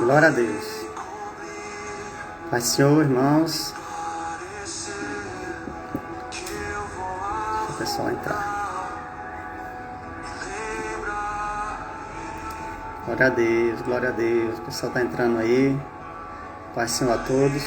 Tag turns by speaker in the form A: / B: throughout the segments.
A: Glória a Deus. Pai, Senhor, irmãos. Deixa o pessoal entrar. Glória a Deus, glória a Deus. O pessoal está entrando aí. Pai, Senhor, a todos.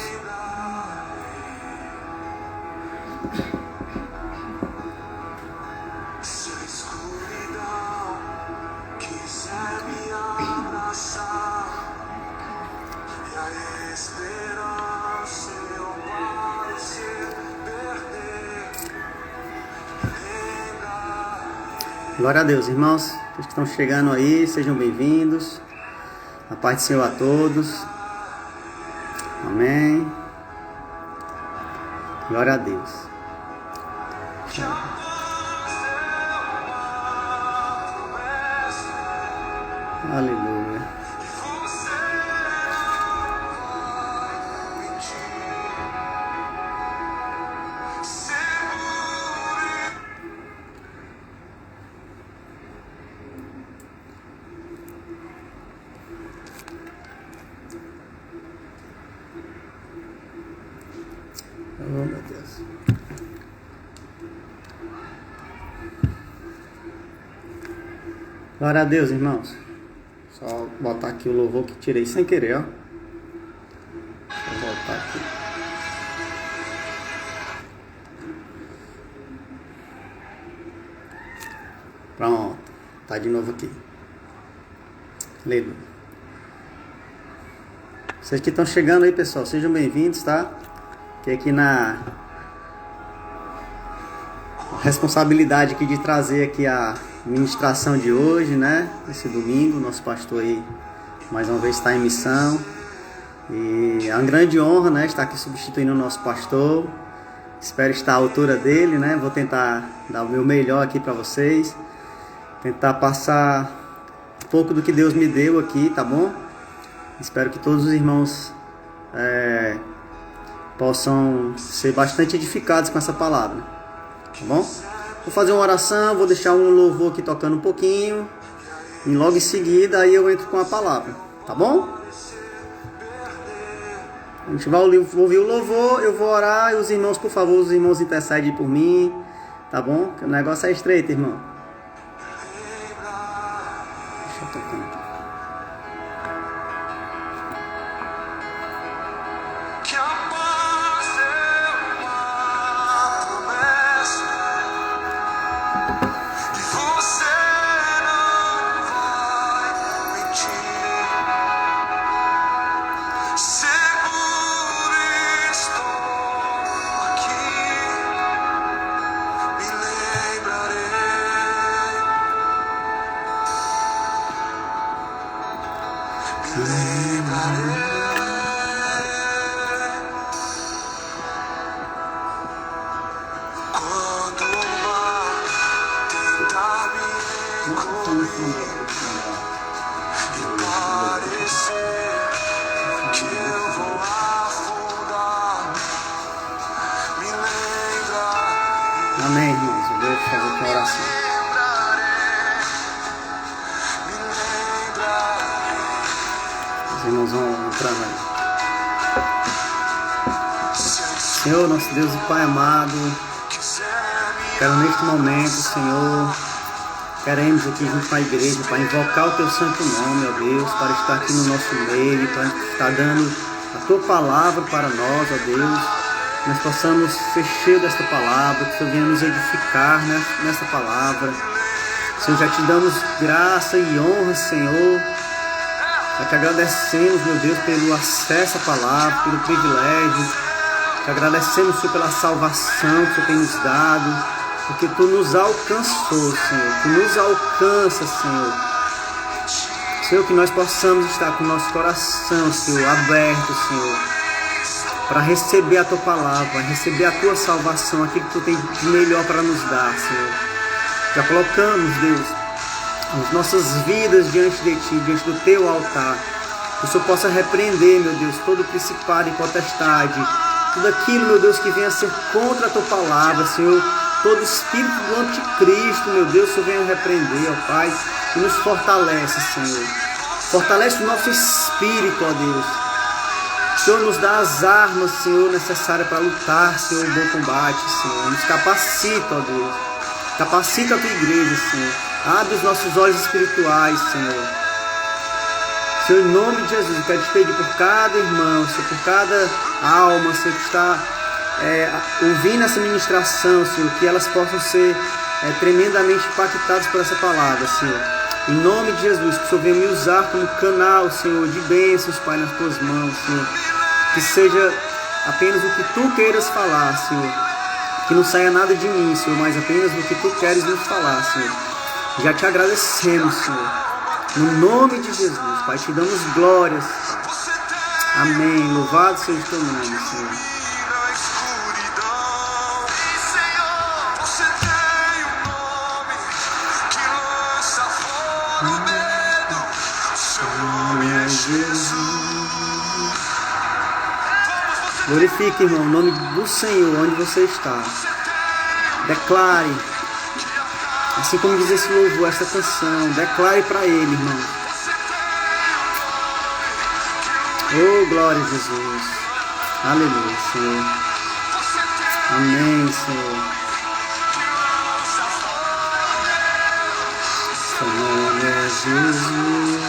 A: Glória a Deus, irmãos. Os que estão chegando aí, sejam bem-vindos. A paz do Senhor a todos. Amém. Glória a Deus. Aleluia. Oh, meu Deus. Glória a Deus, irmãos. Só botar aqui o louvor que tirei sem querer, ó. Vou voltar aqui. Pronto. Tá de novo aqui. Aleluia. Vocês que estão chegando aí, pessoal, sejam bem-vindos, tá? Que aqui na responsabilidade aqui de trazer aqui a ministração de hoje, né? Esse domingo, nosso pastor aí mais uma vez está em missão. E é uma grande honra, né? Estar aqui substituindo o nosso pastor. Espero estar à altura dele, né? Vou tentar dar o meu melhor aqui para vocês. Tentar passar um pouco do que Deus me deu aqui, tá bom? Espero que todos os irmãos possam ser bastante edificados com essa palavra, tá bom? Vou fazer uma oração, vou deixar um louvor aqui tocando um pouquinho e logo em seguida aí eu entro com a palavra, tá bom? A gente vai ouvir o louvor, eu vou orar e os irmãos, por favor, os irmãos intercedem por mim, tá bom? Que o negócio é estreito, irmão. Deixa eu tocar aqui. Amém, irmãos. Eu vou fazer aqui a oração. Os irmãos vão entrando aí. Senhor, nosso Deus e Pai amado, quero neste momento, Senhor, queremos aqui junto com a igreja para invocar o Teu santo nome, ó Deus, para estar aqui no nosso meio, para estar dando a Tua palavra para nós, ó Deus. Nós possamos ser cheios desta palavra, que o Senhor venha nos edificar nesta palavra. Senhor, já te damos graça e honra, Senhor. Já te agradecemos, meu Deus, pelo acesso à palavra, pelo privilégio. Te agradecemos, Senhor, pela salvação que o Senhor tem nos dado, porque Tu nos alcançou, Senhor. Tu nos alcança, Senhor. Senhor, que nós possamos estar com o nosso coração, Senhor, aberto, Senhor, para receber a Tua palavra, para receber a Tua salvação, aquilo que Tu tem de melhor para nos dar, Senhor. Já colocamos, Deus, as nossas vidas diante de Ti, diante do Teu altar. Que o Senhor possa repreender, meu Deus, todo principado e potestade, tudo aquilo, meu Deus, que venha a ser contra a Tua palavra, Senhor. Todo espírito do anticristo, meu Deus, o Senhor venha repreender, ó Pai, e nos fortalece, Senhor. Fortalece o nosso espírito, ó Deus. Senhor, nos dá as armas, Senhor, necessárias para lutar, Senhor, o bom combate, Senhor. Nos capacita, ó Deus. Capacita a tua igreja, Senhor. Abre os nossos olhos espirituais, Senhor. Senhor, em nome de Jesus, eu quero te pedir por cada irmão, Senhor, por cada alma, Senhor, que está ouvindo essa ministração, Senhor, que elas possam ser tremendamente impactadas por essa palavra, Senhor. Em nome de Jesus, que o Senhor venha me usar como canal, Senhor, de bênçãos, Pai, nas tuas mãos, Senhor. Que seja apenas o que tu queiras falar, Senhor. Que não saia nada de mim, Senhor, mas apenas o que tu queres nos falar, Senhor. Já te agradecemos, Senhor. No nome de Jesus, Pai, te damos glórias, Pai. Amém. Louvado seja o teu nome, Senhor. Glorifique, irmão, o nome do Senhor, onde você está. Declare, assim como diz esse louvor, essa canção, declare para Ele, irmão. Oh, glória a Jesus. Aleluia, Senhor. Amém, Senhor. Seu nome é Jesus.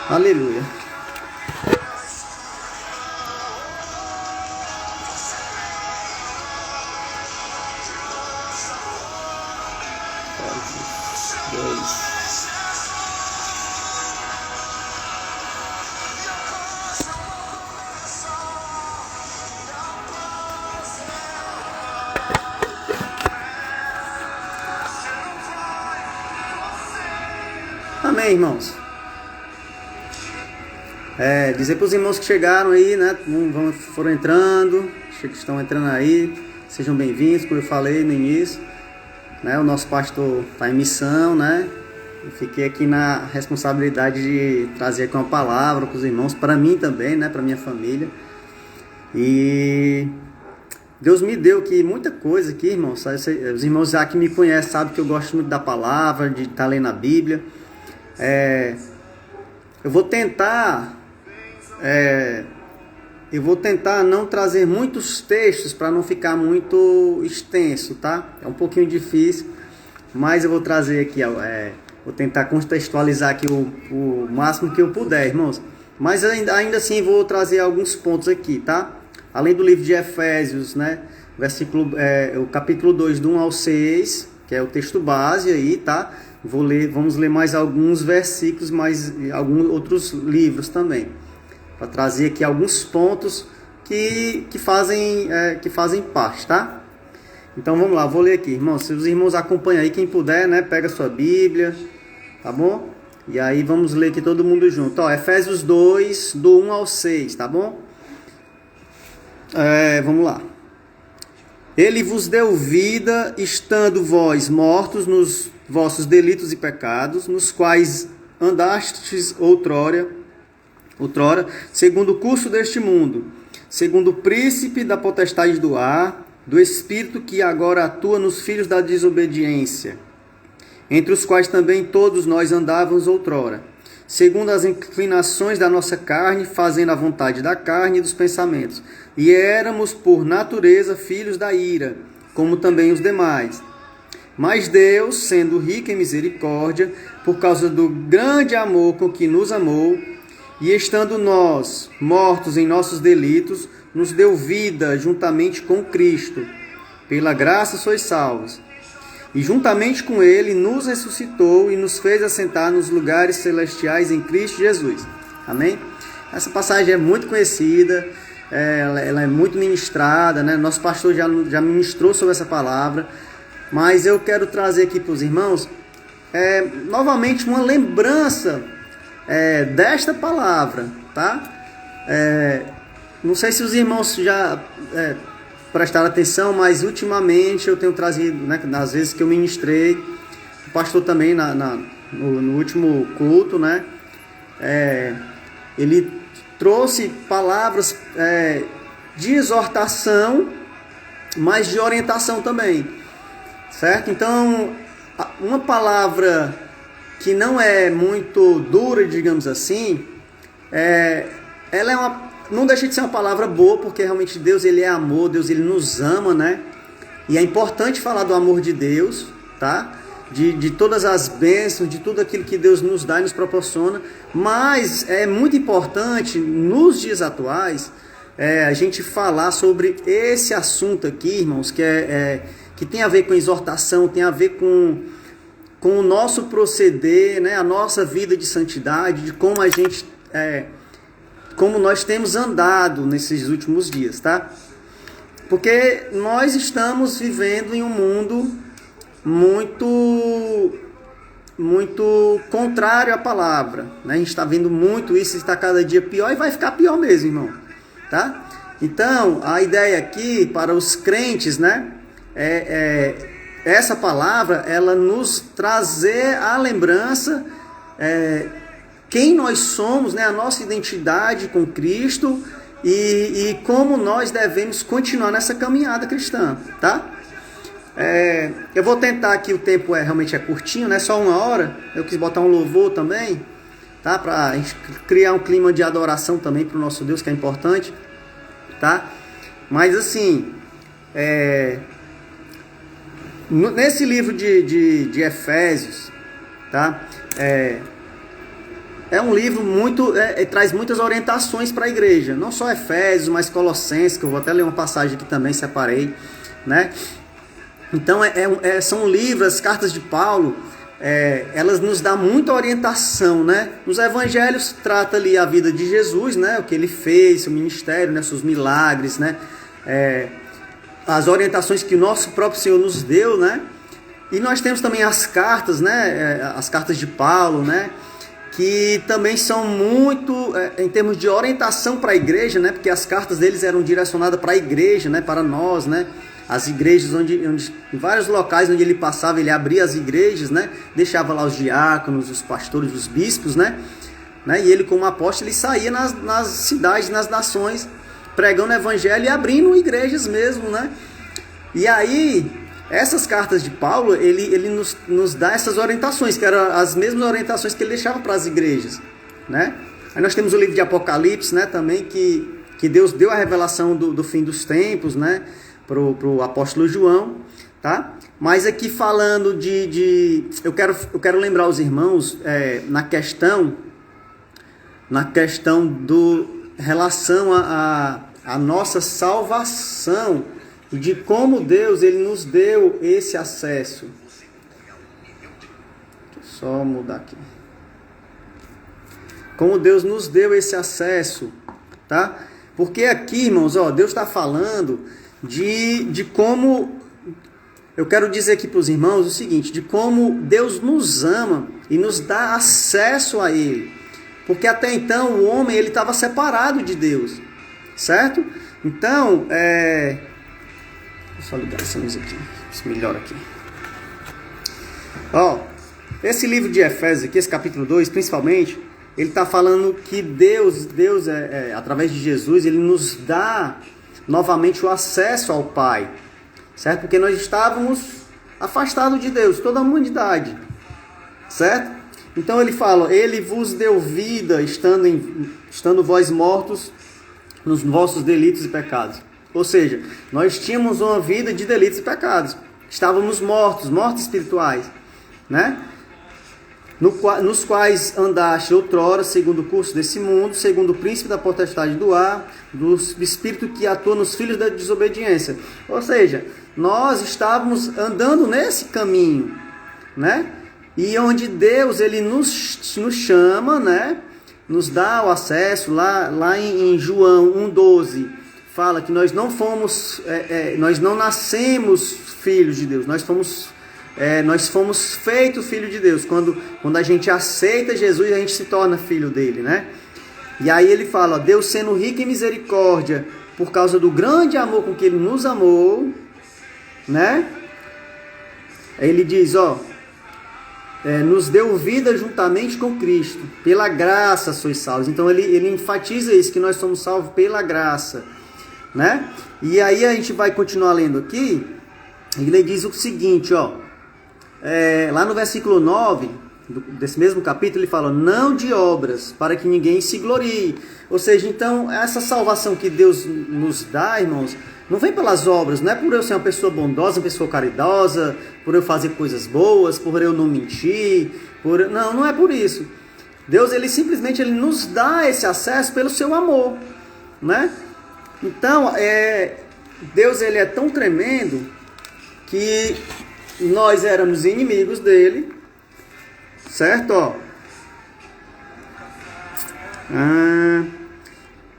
A: Aleluia. Amém, irmãos. Dizer para os irmãos que chegaram aí, né, foram entrando, que estão entrando aí, sejam bem-vindos, como eu falei no início, né, o nosso pastor está em missão, né, eu fiquei aqui na responsabilidade de trazer aqui uma palavra para os irmãos, para mim também, né, para minha família, e Deus me deu aqui muita coisa aqui, irmãos, os irmãos já que me conhecem sabem que eu gosto muito da palavra, de estar lendo a Bíblia. Eu vou tentar não trazer muitos textos para não ficar muito extenso, tá? É um pouquinho difícil, mas eu vou trazer aqui, vou tentar contextualizar aqui o máximo que eu puder, irmãos. Mas ainda assim vou trazer alguns pontos aqui, tá? Além do livro de Efésios, né? O capítulo 2, do 1 ao 6, que é o texto base aí, tá? Vamos ler mais alguns versículos, mais alguns outros livros também, para trazer aqui alguns pontos que fazem parte, tá? Então vamos lá, vou ler aqui, irmãos. Se os irmãos acompanham aí, quem puder, né, pega a sua Bíblia, tá bom? E aí vamos ler aqui todo mundo junto. Efésios 2, do 1 ao 6, tá bom? Vamos lá. Ele vos deu vida, estando vós mortos nos vossos delitos e pecados, nos quais andastes outrora, segundo o curso deste mundo, segundo o príncipe da potestade do ar, do espírito que agora atua nos filhos da desobediência, entre os quais também todos nós andávamos outrora, segundo as inclinações da nossa carne, fazendo a vontade da carne e dos pensamentos, e éramos por natureza filhos da ira, como também os demais. Mas Deus, sendo rico em misericórdia, por causa do grande amor com que nos amou, e estando nós mortos em nossos delitos, nos deu vida juntamente com Cristo. Pela graça sois salvos. E juntamente com Ele nos ressuscitou e nos fez assentar nos lugares celestiais em Cristo Jesus. Amém? Essa passagem é muito conhecida, ela é muito ministrada, né? Nosso pastor já ministrou sobre essa palavra. Mas eu quero trazer aqui para os irmãos, novamente, uma lembrança desta palavra, tá? Não sei se os irmãos já prestaram atenção, mas ultimamente eu tenho trazido, né, nas vezes que eu ministrei, o pastor também no último culto, né? Ele trouxe palavras de exortação, mas de orientação também, certo? Então, uma palavra que não é muito dura, digamos assim, ela não deixa de ser uma palavra boa, porque realmente Deus, ele é amor, Deus, ele nos ama, né? E é importante falar do amor de Deus, tá? De todas as bênçãos, de tudo aquilo que Deus nos dá e nos proporciona, mas é muito importante, nos dias atuais, a gente falar sobre esse assunto aqui, irmãos, que tem a ver com exortação, tem a ver com o nosso proceder, né? A nossa vida de santidade, de como a gente, como nós temos andado nesses últimos dias, tá? Porque nós estamos vivendo em um mundo muito contrário à palavra, né? A gente está vendo muito isso, está cada dia pior e vai ficar pior mesmo, irmão, tá? Então, a ideia aqui para os crentes, né, essa palavra, ela nos trazer a lembrança, quem nós somos, né, a nossa identidade com Cristo e como nós devemos continuar nessa caminhada cristã, tá? Eu vou tentar aqui, o tempo realmente é curtinho, né? Só 1 hora. Eu quis botar um louvor também, tá? Para a gente criar um clima de adoração também para o nosso Deus, que é importante, tá? Mas assim, nesse livro de Efésios, tá? É um livro traz muitas orientações para a igreja, não só Efésios, mas Colossenses, que eu vou até ler uma passagem aqui também, separei, né? Então, são livros, as cartas de Paulo, elas nos dão muita orientação, né? Nos evangelhos trata ali a vida de Jesus, né? O que ele fez, seu ministério, né? Seus milagres, né? As orientações que o nosso próprio Senhor nos deu, né? E nós temos também as cartas, né? As cartas de Paulo, né? Que também são muito, em termos de orientação para a igreja, né? Porque as cartas deles eram direcionadas para a igreja, né? Para nós, né? As igrejas, em vários locais onde ele passava, ele abria as igrejas, né? Deixava lá os diáconos, os pastores, os bispos, né? E ele, como apóstolo, ele saía nas cidades, nas nações, pregando o evangelho e abrindo igrejas mesmo, né? E aí, essas cartas de Paulo, ele nos dá essas orientações, que eram as mesmas orientações que ele deixava para as igrejas, né? Aí nós temos o livro de Apocalipse, né? Também que Deus deu a revelação do fim dos tempos, né? Pro apóstolo João, tá? Mas aqui falando eu quero lembrar os irmãos na questão do relação a nossa salvação e de como Deus, ele nos deu esse acesso. Deixa eu só mudar aqui. Como Deus nos deu esse acesso, tá? Porque aqui, irmãos, Deus está falando de como, eu quero dizer aqui para os irmãos o seguinte, de como Deus nos ama e nos dá acesso a Ele. Porque até então o homem, ele estava separado de Deus, certo? Então, deixa eu só ligar essa luz aqui, se melhora aqui. Esse livro de Efésios aqui, esse capítulo 2, principalmente, ele está falando que Deus através de Jesus, ele nos dá novamente o acesso ao Pai, certo? Porque nós estávamos afastados de Deus, toda a humanidade, certo? Então ele fala, ele vos deu vida, estando vós mortos nos vossos delitos e pecados. Ou seja, nós tínhamos uma vida de delitos e pecados, estávamos mortos espirituais, né? Nos quais andaste outrora, segundo o curso desse mundo, segundo o príncipe da potestade do ar, do espírito que atua nos filhos da desobediência. Ou seja, nós estávamos andando nesse caminho, né? E onde Deus, ele nos chama, né? Nos dá o acesso, lá em João 1,12, fala que nós não fomos, nós não nascemos filhos de Deus, nós fomos feitos filho de Deus. Quando a gente aceita Jesus, a gente se torna filho dele, né? E aí ele fala, Deus sendo rico em misericórdia, por causa do grande amor com que ele nos amou, né? Aí ele diz, nos deu vida juntamente com Cristo. Pela graça sois salvos. Então ele enfatiza isso, que nós somos salvos pela graça, né? E aí a gente vai continuar lendo aqui. Ele diz o seguinte, ó, lá no versículo 9 desse mesmo capítulo, ele fala: não de obras, para que ninguém se glorie. Ou seja, então, essa salvação que Deus nos dá, irmãos, não vem pelas obras, não é por eu ser uma pessoa bondosa, uma pessoa caridosa, por eu fazer coisas boas, por eu não mentir, não é por isso. Deus, ele simplesmente nos dá esse acesso pelo seu amor, né? Então, Deus, ele é tão tremendo que nós éramos inimigos dele, certo? Ó,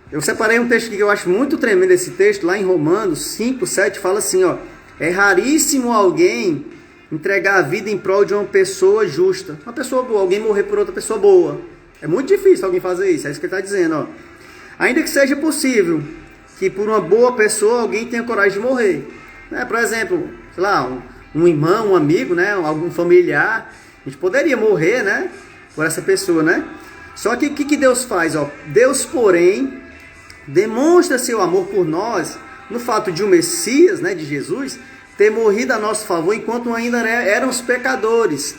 A: eu separei um texto que eu acho muito tremendo, esse texto, lá em Romanos 5, 7, fala assim, ó: é raríssimo alguém entregar a vida em prol de uma pessoa justa, uma pessoa boa, alguém morrer por outra pessoa boa. É muito difícil alguém fazer isso, é isso que ele está dizendo, ó. Ainda que seja possível que por uma boa pessoa alguém tenha coragem de morrer, né? Por exemplo, sei lá, um irmão, um amigo, né? Algum familiar, a gente poderia morrer, né? Por essa pessoa, né? Só que o que Deus faz, ó? Deus, porém, demonstra seu amor por nós no fato de o Messias, né, de Jesus, ter morrido a nosso favor enquanto ainda éramos pecadores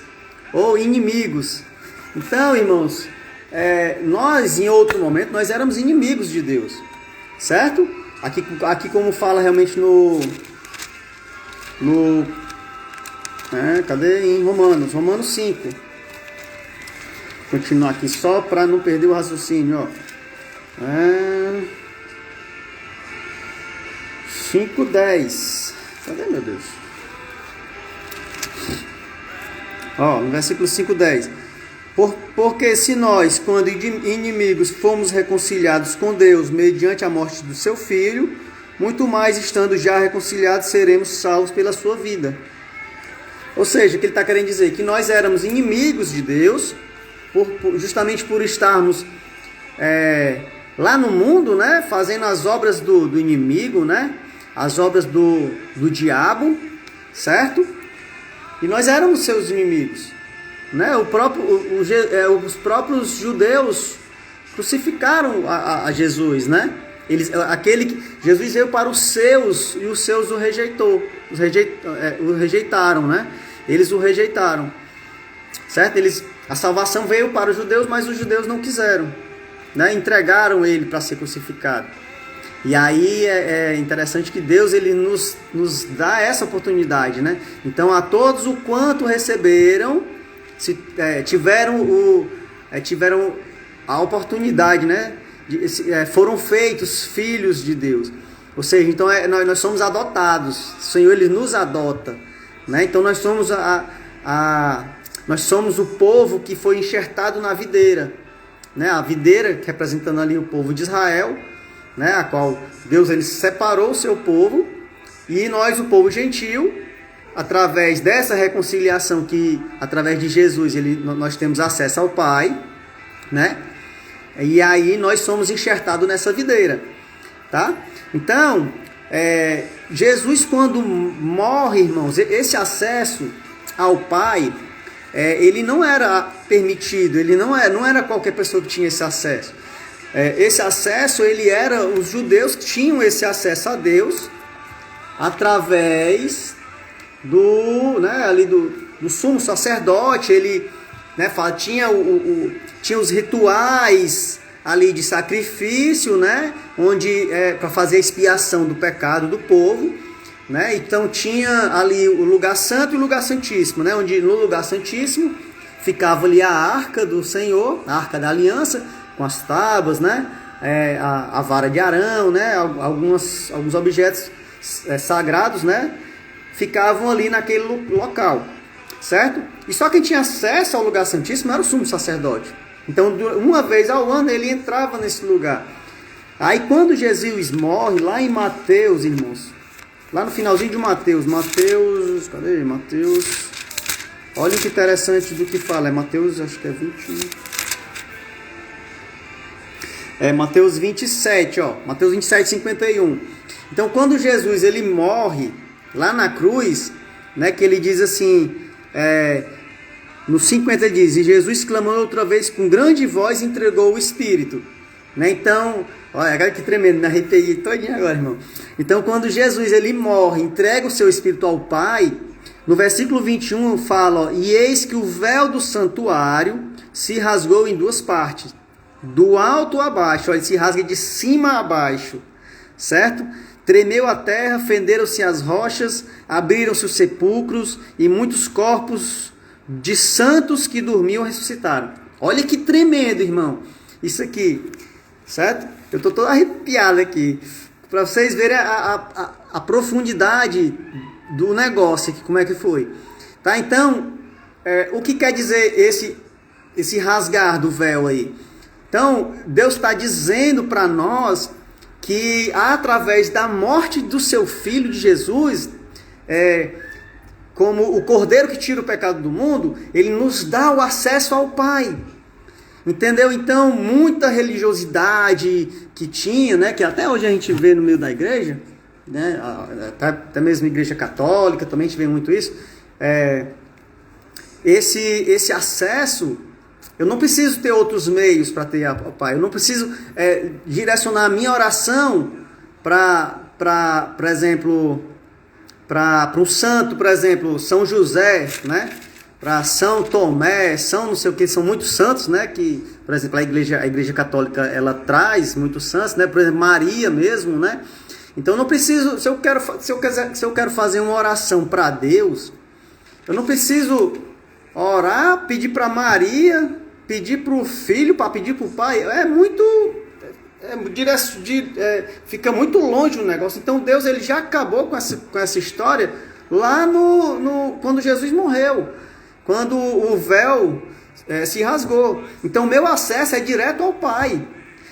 A: ou inimigos. Então, irmãos, nós em outro momento nós éramos inimigos de Deus, certo? Aqui como fala realmente cadê? Em Romanos 5. Continuar aqui só para não perder o raciocínio, ó. 5:10. Cadê, meu Deus? Ó, no versículo 5:10. Porque se nós, quando inimigos, fomos reconciliados com Deus mediante a morte do seu Filho, muito mais, estando já reconciliados, seremos salvos pela sua vida. Ou seja, o que ele está querendo dizer? Que nós éramos inimigos de Deus, justamente por estarmos lá no mundo, né, fazendo as obras do inimigo, né, as obras do diabo, certo? E nós éramos seus inimigos, né? Os próprios judeus crucificaram a Jesus, né? Jesus veio para os seus e os seus o rejeitaram, né? Eles o rejeitaram, certo? A salvação veio para os judeus, mas os judeus não quiseram, né? Entregaram ele para ser crucificado. E aí é interessante que Deus, ele nos dá essa oportunidade, né? Então, a todos o quanto receberam, tiveram a oportunidade, né? Foram feitos filhos de Deus. Ou seja, então nós somos adotados. O Senhor, ele nos adota, né? Então nós somos nós somos o povo que foi enxertado na videira, né? A videira representando ali o povo de Israel, né? A qual Deus, ele separou o seu povo, e nós, o povo gentil, através dessa reconciliação que através de Jesus nós temos acesso ao Pai, né? E aí nós somos enxertados nessa videira, tá? Então, Jesus, quando morre, irmãos, esse acesso ao Pai, ele não era permitido, ele não era qualquer pessoa que tinha esse acesso. Esse acesso, os judeus tinham esse acesso a Deus através do sumo sacerdote. Ele, né, tinha os rituais ali de sacrifício, né, onde para fazer a expiação do pecado do povo, né? Então tinha ali o lugar santo e o lugar santíssimo, né, onde no lugar santíssimo ficava ali a arca do Senhor, a arca da aliança, com as tábuas, né, a vara de Arão, né, alguns objetos sagrados, né, ficavam ali naquele local, certo? E só quem tinha acesso ao lugar santíssimo era o sumo sacerdote. Então, uma vez ao ano, ele entrava nesse lugar. Aí, quando Jesus morre, lá em Mateus, irmãos, lá no finalzinho de Mateus, cadê? Mateus, olha que interessante do que fala, Mateus, acho que é 21. Mateus 27, ó, Mateus 27, 51. Então, quando Jesus, ele morre lá na cruz, né, que ele diz assim, no 50 ele diz: e Jesus clamou outra vez com grande voz e entregou o Espírito. Né? Então, olha, agora que tremendo, me arrepiei todinho agora, irmão. Então, quando Jesus ele morre, entrega o seu Espírito ao Pai, no versículo 21 fala: ó, e eis que o véu do santuário se rasgou em duas partes, do alto a baixo. Olha, ele se rasga de cima a baixo, certo? Tremeu a terra, fenderam-se as rochas, abriram-se os sepulcros, e muitos corpos de santos que dormiam ressuscitaram. Olha que tremendo, irmão, isso aqui, certo? Eu estou todo arrepiado aqui, para vocês verem a profundidade do negócio aqui, como é que foi. Tá? Então, o que quer dizer esse rasgar do véu aí? Então, Deus está dizendo para nós que através da morte do seu Filho de Jesus, como o Cordeiro que tira o pecado do mundo, ele nos dá o acesso ao Pai. Entendeu? Então, muita religiosidade que tinha, né, que até hoje a gente vê no meio da igreja, né, até mesmo a igreja católica, também a gente vê muito isso, esse acesso, eu não preciso ter outros meios para ter ao Pai, eu não preciso direcionar a minha oração por exemplo, para um santo, por exemplo, São José, né? Para São Tomé, São não sei o que, são muitos santos, né? Que, por exemplo, a igreja católica, ela traz muitos santos, né? Por exemplo, Maria mesmo, né? Então eu não preciso, se eu quero fazer uma oração para Deus, eu não preciso orar, pedir para Maria, pedir para o filho, para pedir para o pai. Fica muito longe o negócio. Então Deus ele já acabou com essa história lá quando Jesus morreu, quando o véu se rasgou. Então meu acesso é direto ao Pai.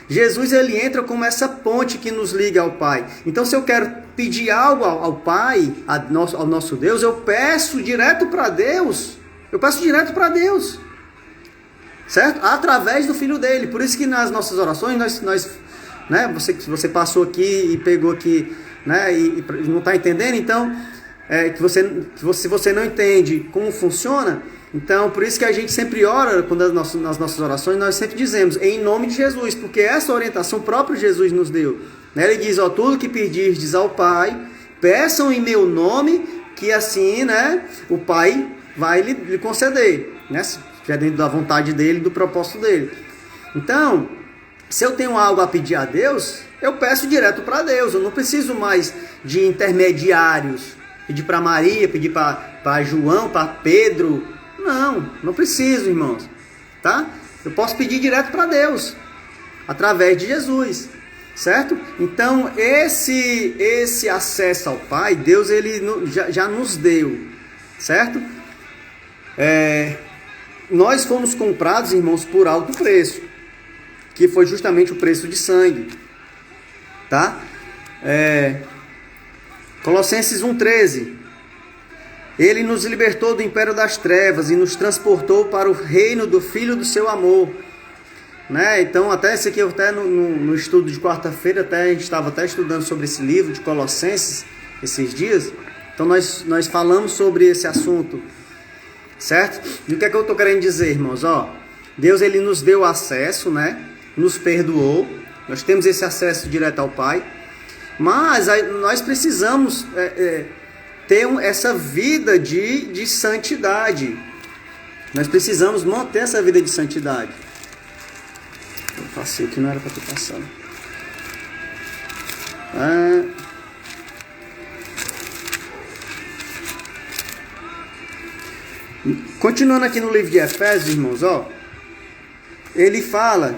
A: Jesus ele entra como essa ponte que nos liga ao Pai. Então se eu quero pedir algo ao Pai, ao nosso Deus, eu peço direto para Deus. Certo? Através do Filho dele. Por isso que nas nossas orações, nós né, você passou aqui e pegou aqui, né, e não está entendendo, então, se você não entende como funciona, então, por isso que a gente sempre ora, nas nossas orações, nós sempre dizemos, em nome de Jesus, porque essa orientação próprio Jesus nos deu. Né? Ele diz, ó, tudo que pedirdes ao Pai, peçam em meu nome, que assim, né, o Pai vai lhe conceder, né? Que é dentro da vontade dele, do propósito dele. Então, se eu tenho algo a pedir a Deus, eu peço direto para Deus. Eu não preciso mais de intermediários. Pedir para Maria, pedir para João, para Pedro. Não preciso, irmãos. Tá? Eu posso pedir direto para Deus, através de Jesus. Certo? Então, esse acesso ao Pai, Deus ele já nos deu. Certo? Nós fomos comprados, irmãos, por alto preço, que foi justamente o preço de sangue, tá? Colossenses 1,13, ele nos libertou do império das trevas e nos transportou para o reino do Filho do seu amor, né? Então, até esse aqui, até no estudo de quarta-feira, a gente estava até estudando sobre esse livro de Colossenses, esses dias, então nós falamos sobre esse assunto, certo? E o que é que eu estou querendo dizer, irmãos? Ó, Deus ele nos deu acesso, né? Nos perdoou, nós temos esse acesso direto ao Pai, mas nós precisamos ter essa vida de santidade, nós precisamos manter essa vida de santidade. Eu passei aqui, não era para ter passado. Continuando aqui no livro de Efésios, irmãos, ó, ele fala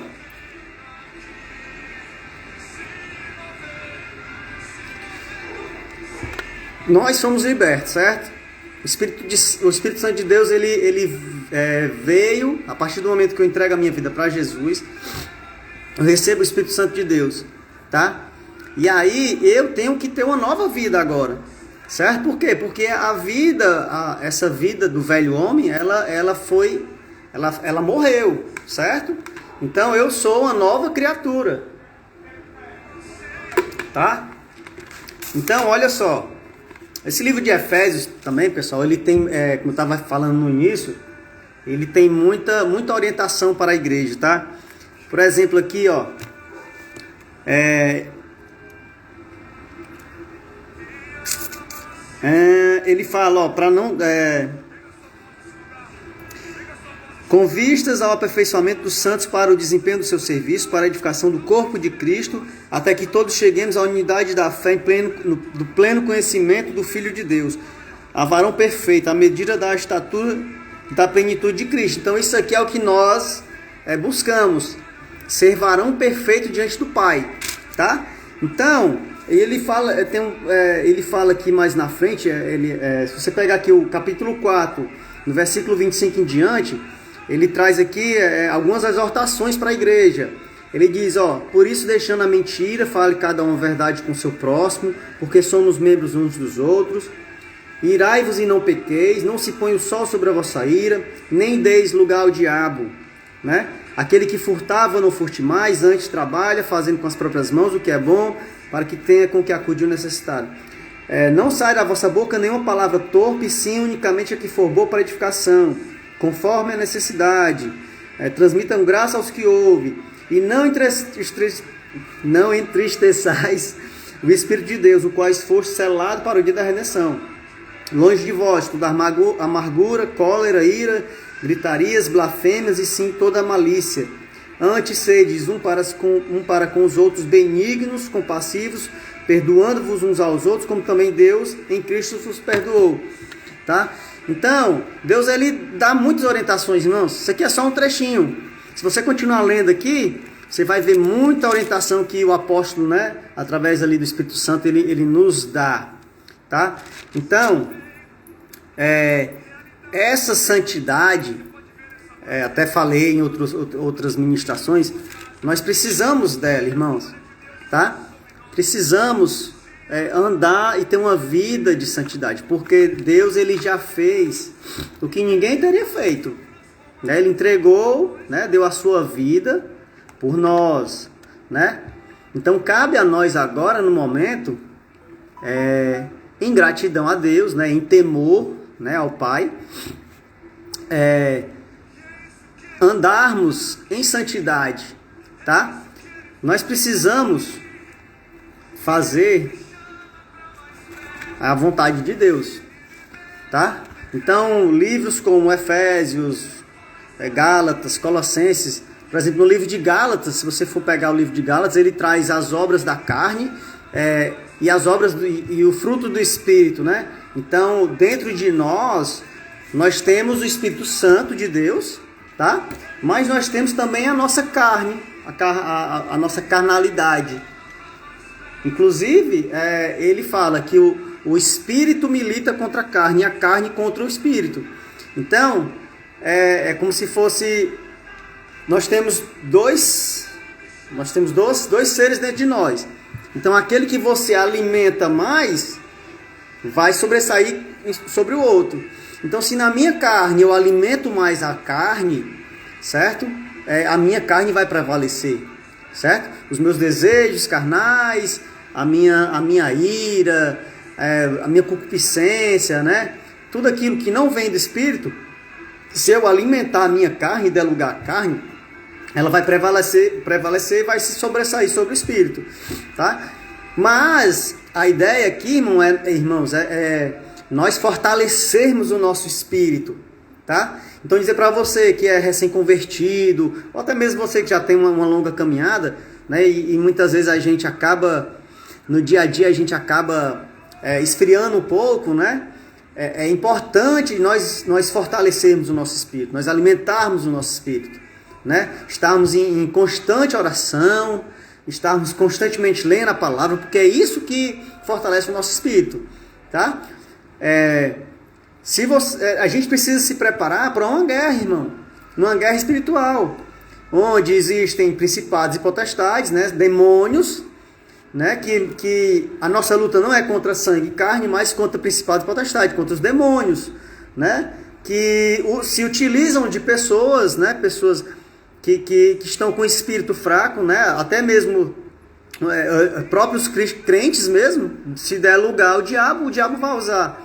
A: nós somos libertos, certo? O Espírito Santo de Deus ele veio a partir do momento que eu entrego a minha vida para Jesus. Eu recebo o Espírito Santo de Deus, tá? E aí eu tenho que ter uma nova vida agora, certo? Por quê? Porque essa vida do velho homem, ela morreu, certo? Então eu sou uma nova criatura, tá? Então olha só, esse livro de Efésios também, pessoal, ele tem, como eu estava falando no início, ele tem muita orientação para a igreja, tá? Por exemplo, aqui, ó, ele fala, ó, para não... com vistas ao aperfeiçoamento dos santos para o desempenho do seu serviço, para a edificação do corpo de Cristo, até que todos cheguemos à unidade da fé do pleno conhecimento do Filho de Deus, a varão perfeito, à medida da estatura da plenitude de Cristo. Então isso aqui é o que nós buscamos, ser varão perfeito diante do Pai, tá? Então, ele fala, ele fala aqui mais na frente, se você pegar aqui o capítulo 4, no versículo 25 em diante, ele traz aqui algumas exortações para a igreja. Ele diz, ó, por isso deixando a mentira, fale cada um a verdade com o seu próximo, porque somos membros uns dos outros. Irai-vos e não pequeis, não se põe o sol sobre a vossa ira, nem deis lugar ao diabo, né? Aquele que furtava não furte mais, antes trabalha, fazendo com as próprias mãos o que é bom, para que tenha com que acudir o necessitado. Não sai da vossa boca nenhuma palavra torpe, sim unicamente a que for boa para edificação, conforme a necessidade. Transmitam graça aos que ouvem, e não entristeçais o Espírito de Deus, o qual foste selado para o dia da redenção. Longe de vós toda amargura, cólera, ira, gritarias, blasfêmias e sim toda malícia. Antes sedes um para com os outros benignos, compassivos, perdoando-vos uns aos outros, como também Deus em Cristo vos perdoou. Tá? Então, Deus ele dá muitas orientações, irmãos. Isso aqui é só um trechinho. Se você continuar lendo aqui, você vai ver muita orientação que o apóstolo, né, através ali do Espírito Santo, ele nos dá. Tá? Então, essa santidade, até falei em outras ministrações, nós precisamos dela, irmãos, tá? Precisamos andar e ter uma vida de santidade, porque Deus ele já fez o que ninguém teria feito, né? Ele entregou, né, deu a sua vida por nós, né? Então cabe a nós agora, no momento, em gratidão a Deus, né, em temor, né, ao Pai, andarmos em santidade, tá? Nós precisamos fazer a vontade de Deus, tá? Então, livros como Efésios, Gálatas, Colossenses, por exemplo, no livro de Gálatas, se você for pegar o livro de Gálatas, ele traz as obras da carne, e as obras e o fruto do Espírito, né? Então, dentro de nós temos o Espírito Santo de Deus, tá? Mas nós temos também a nossa carne, a nossa carnalidade. Inclusive, ele fala que o Espírito milita contra a carne e a carne contra o Espírito. Então, como se fosse... Nós temos dois seres dentro de nós. Então, aquele que você alimenta mais vai sobressair sobre o outro. Então, se na minha carne eu alimento mais a carne, certo? A minha carne vai prevalecer, certo? Os meus desejos carnais, a minha ira, a minha concupiscência, né? Tudo aquilo que não vem do Espírito, se eu alimentar a minha carne e der lugar à carne, ela vai prevalecer e vai se sobressair sobre o Espírito, tá? Mas a ideia aqui, irmãos, nós fortalecermos o nosso espírito, tá? Então dizer para você que é recém-convertido, ou até mesmo você que já tem uma longa caminhada, né? E muitas vezes a gente acaba, no dia a dia a gente acaba esfriando um pouco, né? É importante nós fortalecermos o nosso espírito, nós alimentarmos o nosso espírito, né? Estarmos em constante oração, estarmos constantemente lendo a palavra, porque é isso que fortalece o nosso espírito, tá? A gente precisa se preparar para uma guerra, irmão, uma guerra espiritual, onde existem principados e potestades, né? Demônios, né? Que a nossa luta não é contra sangue e carne, mas contra principados e potestades, contra os demônios, né? Que se utilizam de pessoas, né? Pessoas que estão com espírito fraco, né? Até mesmo próprios crentes mesmo, se der lugar ao diabo, o diabo vai usar.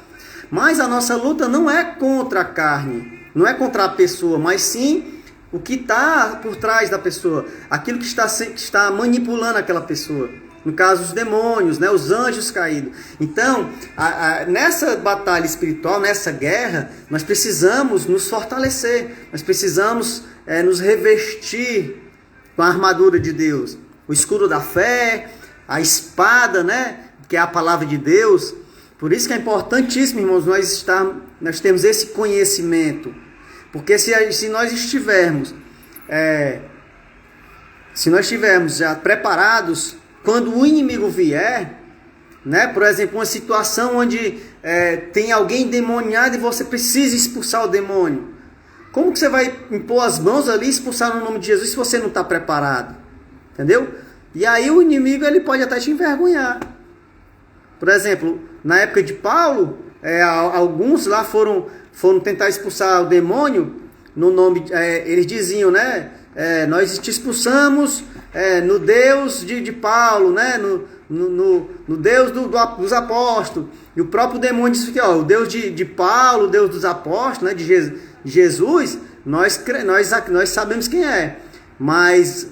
A: Mas a nossa luta não é contra a carne, Não é contra a pessoa, mas sim o que está por trás da pessoa, aquilo que está manipulando aquela pessoa. No caso, os demônios, né? Os anjos caídos. Então, nessa batalha espiritual, nessa guerra, nós precisamos nos fortalecer. Nós precisamos nos revestir com a armadura de Deus. O escudo da fé, a espada, né? Que é a palavra de Deus. Por isso que é importantíssimo, irmãos, nós temos esse conhecimento. Porque se nós estivermos já preparados, quando o inimigo vier, né, por exemplo, uma situação onde tem alguém endemoniado e você precisa expulsar o demônio, como que você vai impor as mãos ali e expulsar no nome de Jesus se você não está preparado? Entendeu? E aí o inimigo ele pode até te envergonhar. Por exemplo, na época de Paulo, alguns lá foram tentar expulsar o demônio no nome, eles diziam, né? Nós te expulsamos no Deus de Paulo, né? No Deus dos apóstolos. E o próprio demônio disse que o Deus de Paulo, o Deus dos apóstolos, né? De Jesus, nós sabemos quem é. Mas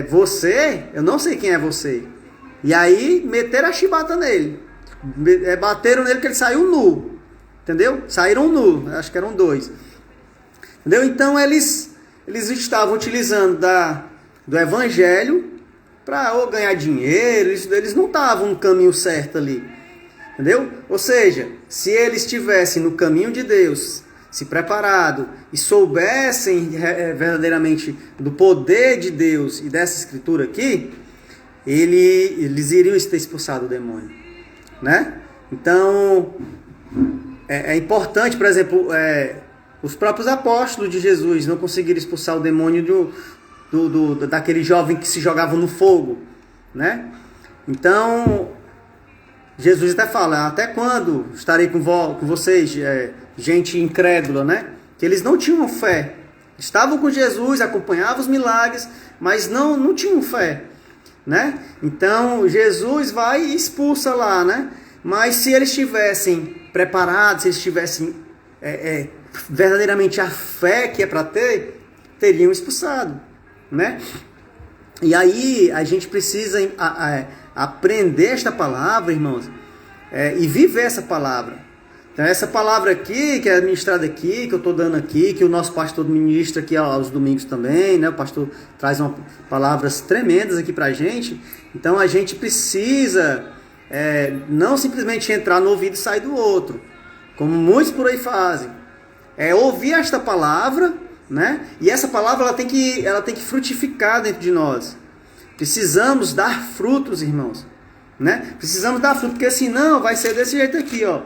A: você, eu não sei quem é você. E aí meteram a chibata nele. Bateram nele que ele saiu nu. Entendeu? Saíram nu. Acho que eram 2. Entendeu? Então eles estavam utilizando do evangelho para ganhar dinheiro. Eles não estavam no caminho certo ali. Entendeu? Ou seja, se eles estivessem no caminho de Deus, se preparado e soubessem verdadeiramente do poder de Deus e dessa escritura aqui, eles iriam ter expulsado o demônio, né? Então é importante, por exemplo, os próprios apóstolos de Jesus não conseguiram expulsar o demônio daquele jovem que se jogava no fogo, né? Então Jesus até fala: até quando estarei com vocês, gente incrédula, né? Que eles não tinham fé, estavam com Jesus, acompanhavam os milagres, mas não tinham fé, né? Então Jesus vai e expulsa lá, né? Mas se eles estivessem preparados, se eles tivessem verdadeiramente a fé que é para ter, teriam expulsado, né? E aí a gente precisa aprender esta palavra, irmãos, e viver essa palavra. Então essa palavra aqui, que é ministrada aqui, que eu estou dando aqui, que o nosso pastor ministra aqui aos domingos também, né? O pastor traz palavras tremendas aqui para a gente. Então a gente precisa não simplesmente entrar no ouvido e sair do outro, como muitos por aí fazem. Ouvir esta palavra, né? E essa palavra ela tem que frutificar dentro de nós. Precisamos dar frutos, irmãos, né? Precisamos dar frutos, porque senão vai ser desse jeito aqui, ó.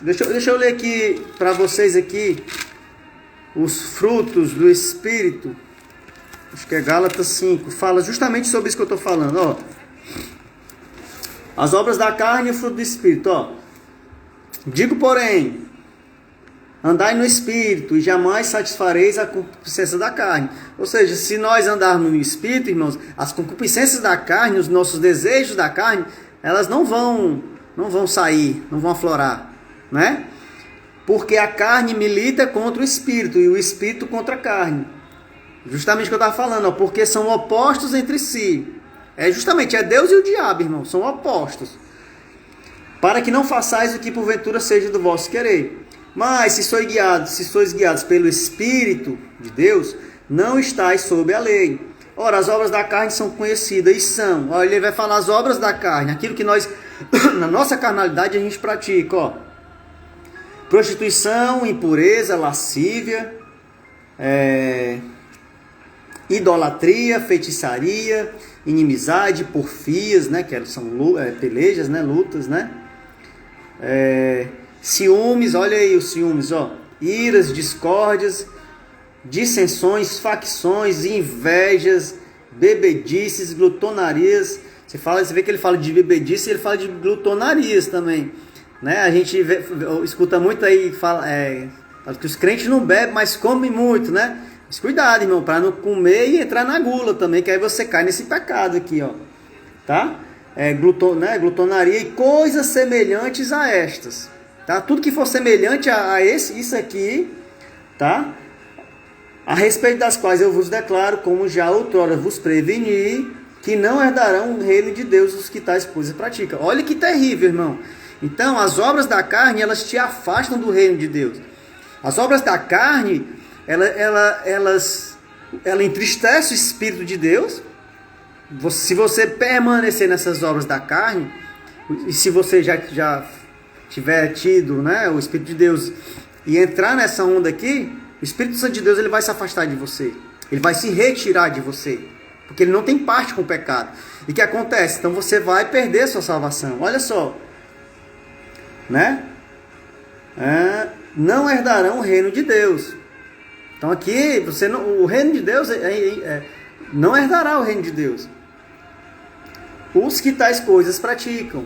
A: Deixa eu ler aqui para vocês aqui os frutos do Espírito. Acho que é Gálatas 5. Fala justamente sobre isso que eu estou falando, ó. As obras da carne e o fruto do Espírito, ó. Digo, porém, andai no Espírito e jamais satisfareis a concupiscência da carne. Ou seja, se nós andarmos no Espírito, irmãos, as concupiscências da carne, os nossos desejos da carne, elas não vão sair, não vão aflorar, né? Porque a carne milita contra o Espírito e o Espírito contra a carne. Justamente o que eu estava falando, ó, porque são opostos entre si. Justamente Deus e o diabo, irmão, são opostos. Para que não façais o que porventura seja do vosso querer. Mas se sois guiados pelo Espírito de Deus, não estáis sob a lei. Ora, as obras da carne são conhecidas e são. Olha, ele vai falar as obras da carne, aquilo que nós, na nossa carnalidade, a gente pratica, ó. Prostituição, impureza, lascívia, idolatria, feitiçaria, inimizade, porfias, né, que são pelejas, né, lutas, né? Ciúmes, olha aí os ciúmes, ó. Iras, discórdias, dissensões, facções, invejas, bebedices, glutonarias. Você vê que ele fala de bebedice e ele fala de glutonarias também, né? A gente escuta muito aí, fala que os crentes não bebem, mas comem muito, né? Mas cuidado, irmão, para não comer e entrar na gula também, que aí você cai nesse pecado aqui, ó. Tá? Glutonaria e coisas semelhantes a estas. Tá? Tudo que for semelhante a isso aqui, tá? A respeito das quais eu vos declaro, como já outrora vos preveni, que não herdarão o reino de Deus os que tais coisas praticam. Olha que terrível, irmão. Então, as obras da carne, elas te afastam do reino de Deus. As obras da carne, ela entristece o Espírito de Deus. Se você permanecer nessas obras da carne, e se você já tiver tido, né, o Espírito de Deus e entrar nessa onda aqui, o Espírito Santo de Deus ele vai se afastar de você. Ele vai se retirar de você. Porque ele não tem parte com o pecado. E o que acontece? Então você vai perder a sua salvação. Olha só. Né? Não herdarão o reino de Deus. Então aqui, o reino de Deus não herdará o reino de Deus. Os que tais coisas praticam.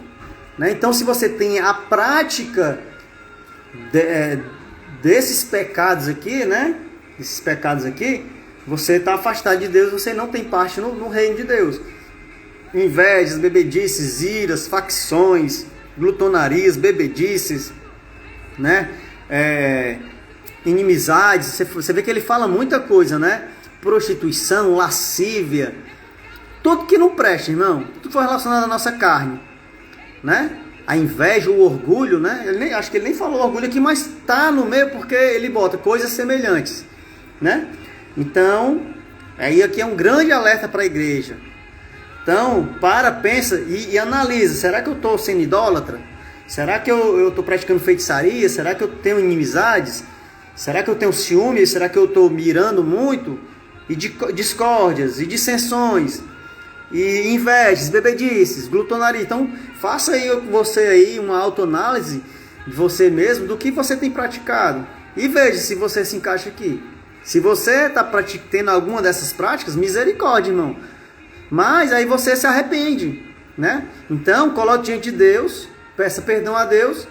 A: Né? Então se você tem a prática desses pecados aqui, né? Esses pecados aqui, você está afastado de Deus, você não tem parte no reino de Deus. Invejas, bebedices, iras, facções, glutonarias, bebedices, né? Inimizades, você vê que ele fala muita coisa, né? Prostituição, lascívia, tudo que não presta, irmão, tudo foi relacionado à nossa carne, né? A inveja, o orgulho, né? Acho que ele nem falou orgulho aqui, mas está no meio porque ele bota coisas semelhantes, né? Então, aí aqui é um grande alerta para a igreja. Então, pensa e analisa. Será que eu estou sendo idólatra? Será que eu estou praticando feitiçaria? Será que eu tenho inimizades? Será que eu tenho ciúme? Será que eu estou mirando muito? E discórdias, e dissensões, e invejas, bebedices, glutonaria. Então, faça aí você aí uma autoanálise de você mesmo, do que você tem praticado. E veja se você se encaixa aqui. Se você está praticando alguma dessas práticas, misericórdia, irmão. Mas aí você se arrepende, né? Então, coloque diante de Deus, peça perdão a Deus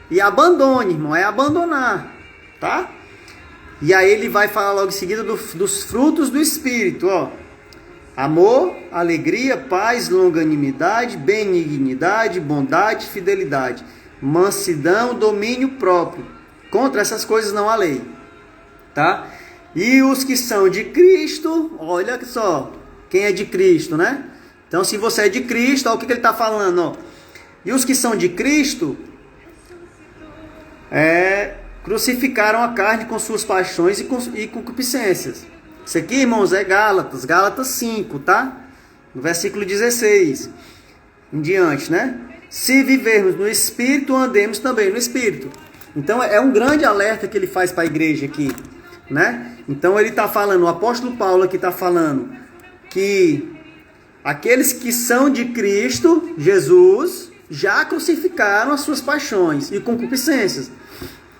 A: e abandone, irmão. É abandonar, tá? E aí ele vai falar logo em seguida dos frutos do Espírito, ó. Amor, alegria, paz, longanimidade, benignidade, bondade, fidelidade, mansidão, domínio próprio. Contra essas coisas não há lei, tá? E os que são de Cristo, olha só, quem é de Cristo, né? Então, se você é de Cristo, olha o que ele está falando, ó. E os que são de Cristo, crucificaram a carne com suas paixões e concupiscências. Isso aqui, irmãos, é Gálatas 5, tá? No versículo 16 em diante, né? Se vivermos no Espírito, andemos também no Espírito. Então, é um grande alerta que ele faz para a igreja aqui, né? Então ele está falando, o apóstolo Paulo aqui está falando que aqueles que são de Cristo Jesus já crucificaram as suas paixões e concupiscências.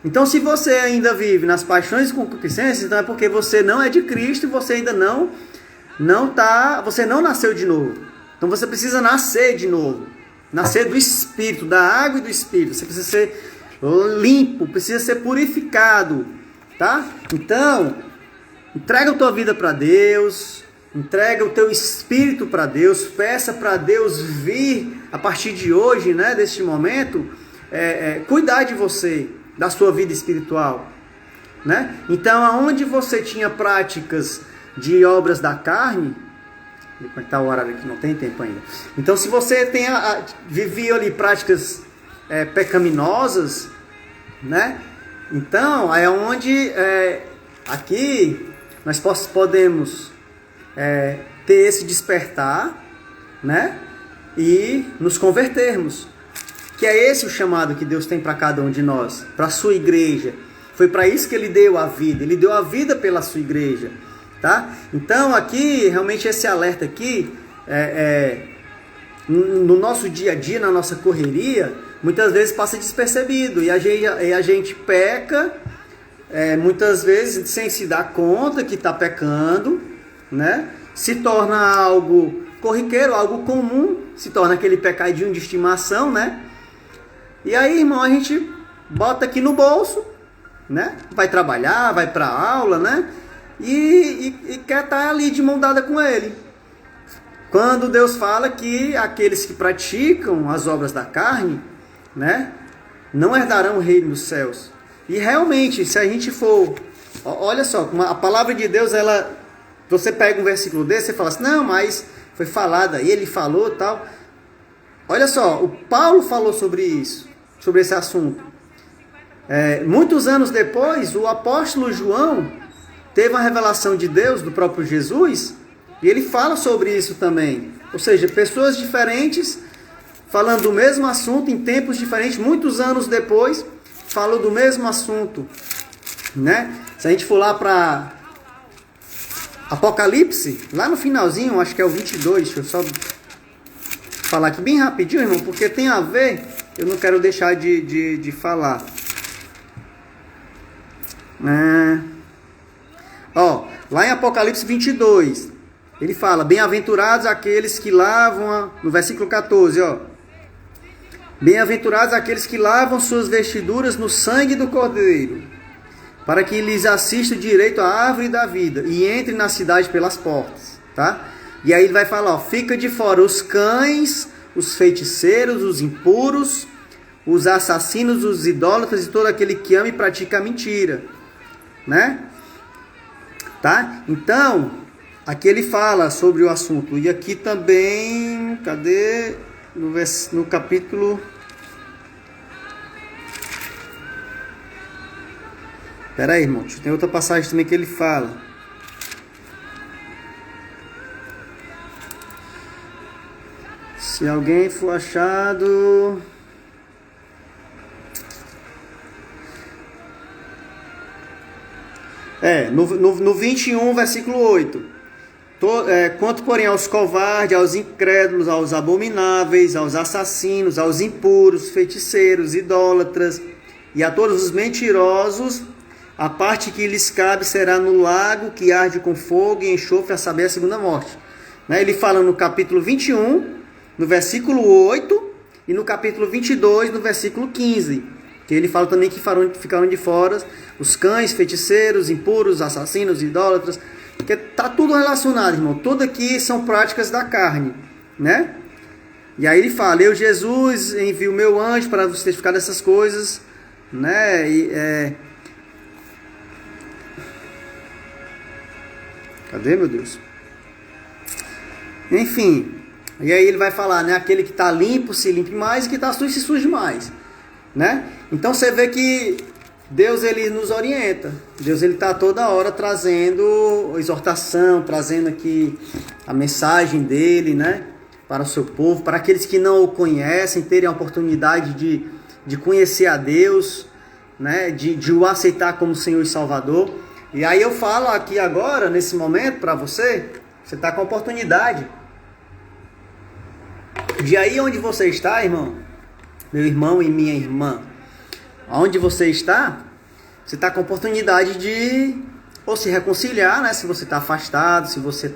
A: Então, se você ainda vive nas paixões e concupiscências, então é porque você não é de Cristo e você ainda você não nasceu de novo. Então você precisa nascer de novo, nascer do Espírito, da água e do Espírito. Você precisa ser limpo, precisa ser purificado, tá? Então, entrega a tua vida para Deus, entrega o teu espírito para Deus, peça para Deus vir a partir de hoje, né, deste momento, cuidar de você, da sua vida espiritual, né? Então, aonde você tinha práticas de obras da carne, como é que tá o horário aqui? Não tem tempo ainda. Então, se você vivia ali práticas pecaminosas, né? Então, é onde aqui nós podemos ter esse despertar, né? E nos convertermos. Que é esse o chamado que Deus tem para cada um de nós, para a sua igreja. Foi para isso que Ele deu a vida. Ele deu a vida pela sua igreja, tá? Então, aqui, realmente esse alerta aqui, no nosso dia a dia, na nossa correria, muitas vezes passa despercebido. E a gente peca, muitas vezes sem se dar conta que está pecando, né? Se torna algo corriqueiro, algo comum, se torna aquele pecadinho de estimação, né? E aí, irmão, a gente bota aqui no bolso, né? Vai trabalhar, vai para aula, né? E quer estar ali de mão dada com ele. Quando Deus fala que aqueles que praticam as obras da carne, né, não herdarão o reino dos céus. E realmente, se a gente for Olha só, a palavra de Deus, você pega um versículo desse e fala assim, não, mas foi falado aí, ele falou tal. Olha só, o Paulo falou sobre isso, sobre esse assunto. Muitos anos depois, o apóstolo João teve uma revelação de Deus, do próprio Jesus, e ele fala sobre isso também. Ou seja, pessoas diferentes falando do mesmo assunto em tempos diferentes, muitos anos depois, falam do mesmo assunto, né? Se a gente for lá para Apocalipse, lá no finalzinho, acho que é o 22, deixa eu só falar aqui bem rapidinho, irmão, porque tem a ver, eu não quero deixar de falar. Lá em Apocalipse 22, ele fala, bem-aventurados aqueles que lavam, no versículo 14, bem-aventurados aqueles que lavam suas vestiduras no sangue do Cordeiro, para que lhes assista o direito à árvore da vida e entre na cidade pelas portas, tá? E aí ele vai falar, fica de fora os cães, os feiticeiros, os impuros, os assassinos, os idólatras e todo aquele que ama e pratica a mentira, né? Tá? Então, aqui ele fala sobre o assunto. E aqui também, cadê? No capítulo... Espera aí, irmão. Tem outra passagem também que ele fala. Se alguém for achado... No 21, versículo 8. Quanto, porém, aos covardes, aos incrédulos, aos abomináveis, aos assassinos, aos impuros, feiticeiros, idólatras e a todos os mentirosos, a parte que lhes cabe será no lago que arde com fogo e enxofre, a saber, a segunda morte. Ele fala no capítulo 21, no versículo 8, e no capítulo 22, no versículo 15. Que ele fala também que ficaram de fora os cães, feiticeiros, impuros, assassinos, idólatras. Porque tá tudo relacionado, irmão. Tudo aqui são práticas da carne, né? E aí ele fala, eu, Jesus, envio o meu anjo para vos testificar dessas coisas, né? Cadê, meu Deus? Enfim, e aí ele vai falar, né? Aquele que está limpo se limpe mais e que está sujo se suje mais, né? Então você vê que Deus, ele nos orienta. Deus, ele está toda hora trazendo exortação, trazendo aqui a mensagem dele, né? Para o seu povo, para aqueles que não o conhecem, terem a oportunidade de conhecer a Deus, né? De o aceitar como Senhor e Salvador. E aí eu falo aqui agora, nesse momento, para você está com a oportunidade de aí onde você está, irmão, meu irmão e minha irmã, onde você está com a oportunidade de ou se reconciliar, né? Se você está afastado, se você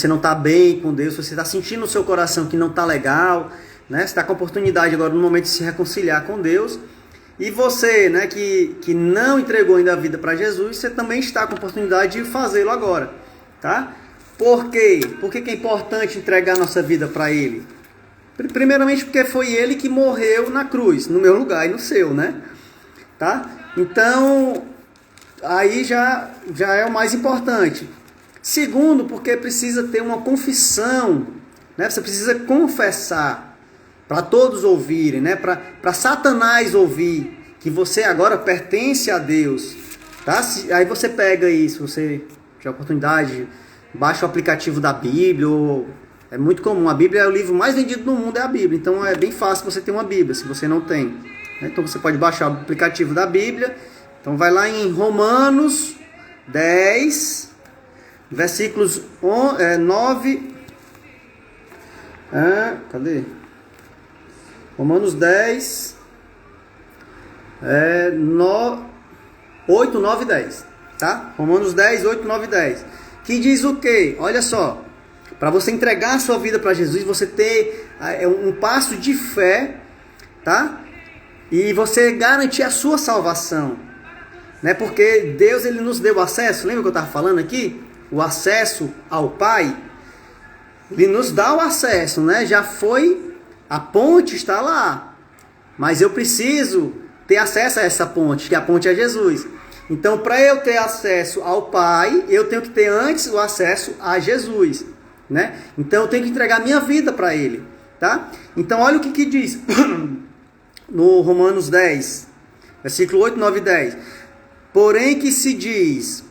A: não está bem com Deus, se você está sentindo no seu coração que não está legal, né? Você está com a oportunidade agora no momento de se reconciliar com Deus. E você, né, que não entregou ainda a vida para Jesus, você também está com a oportunidade de fazê-lo agora, tá? Por quê? Por que é importante entregar nossa vida para Ele? Primeiramente porque foi Ele que morreu na cruz, no meu lugar e no seu, né? Tá? Então, aí já é o mais importante. Segundo, porque precisa ter uma confissão, né? Você precisa confessar para todos ouvirem, né? Para Satanás ouvir que você agora pertence a Deus, tá? Aí você pega isso, você tiver a oportunidade, baixa o aplicativo da Bíblia, é muito comum, a Bíblia é o livro mais vendido do mundo, é a Bíblia, então é bem fácil você ter uma Bíblia, se você não tem, né? Então você pode baixar o aplicativo da Bíblia, então vai lá em Romanos 10, versículos 9, cadê? Romanos 10, 8, 9 e 10, tá? Romanos 10, 8, 9 e 10. Que diz o quê? Olha só, para você entregar a sua vida para Jesus, você ter um passo de fé, tá? E você garantir a sua salvação, né? Porque Deus, ele nos deu acesso, lembra que eu estava falando aqui? O acesso ao Pai, ele nos dá o acesso, né? Já foi... A ponte está lá, mas eu preciso ter acesso a essa ponte, que a ponte é Jesus. Então, para eu ter acesso ao Pai, eu tenho que ter antes o acesso a Jesus, né? Então, eu tenho que entregar minha vida para Ele, tá? Então, olha o que diz no Romanos 10, versículo 8, 9 e 10. Porém que se diz,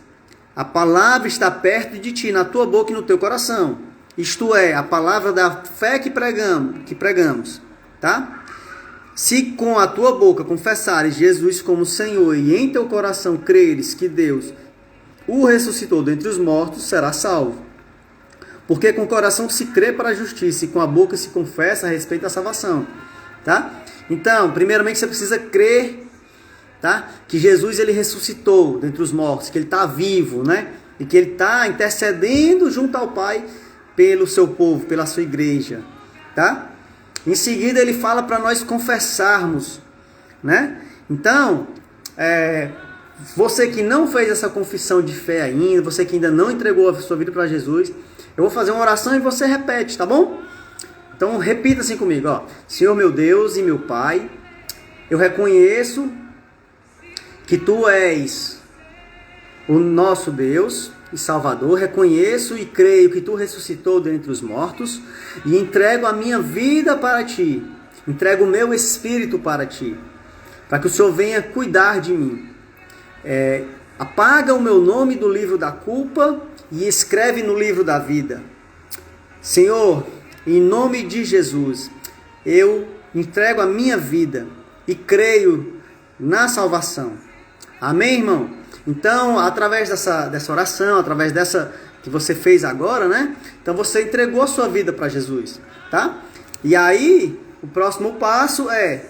A: a palavra está perto de ti, na tua boca e no teu coração. Isto é, a palavra da fé que pregamos, tá? Se com a tua boca confessares Jesus como Senhor e em teu coração creres que Deus o ressuscitou dentre os mortos, serás salvo. Porque com o coração se crê para a justiça e com a boca se confessa a respeito da salvação, tá? Então, primeiramente você precisa crer, tá? Que Jesus ele ressuscitou dentre os mortos, que ele está vivo, né? E que ele está intercedendo junto ao Pai pelo seu povo, pela sua igreja, tá? Em seguida ele fala para nós confessarmos, né? Então, você que não fez essa confissão de fé ainda, você que ainda não entregou a sua vida para Jesus, eu vou fazer uma oração e você repete, tá bom? Então repita assim comigo, ó. Senhor meu Deus e meu Pai, eu reconheço que Tu és o nosso Deus e Salvador, reconheço e creio que Tu ressuscitou dentre os mortos e entrego a minha vida para Ti, entrego o meu espírito para Ti, para que o Senhor venha cuidar de mim. Apaga o meu nome do livro da culpa e escreve no livro da vida. Senhor, em nome de Jesus, eu entrego a minha vida e creio na salvação. Amém, irmão? Então, através dessa oração, através dessa que você fez agora, né? Então, você entregou a sua vida para Jesus, tá? E aí, o próximo passo é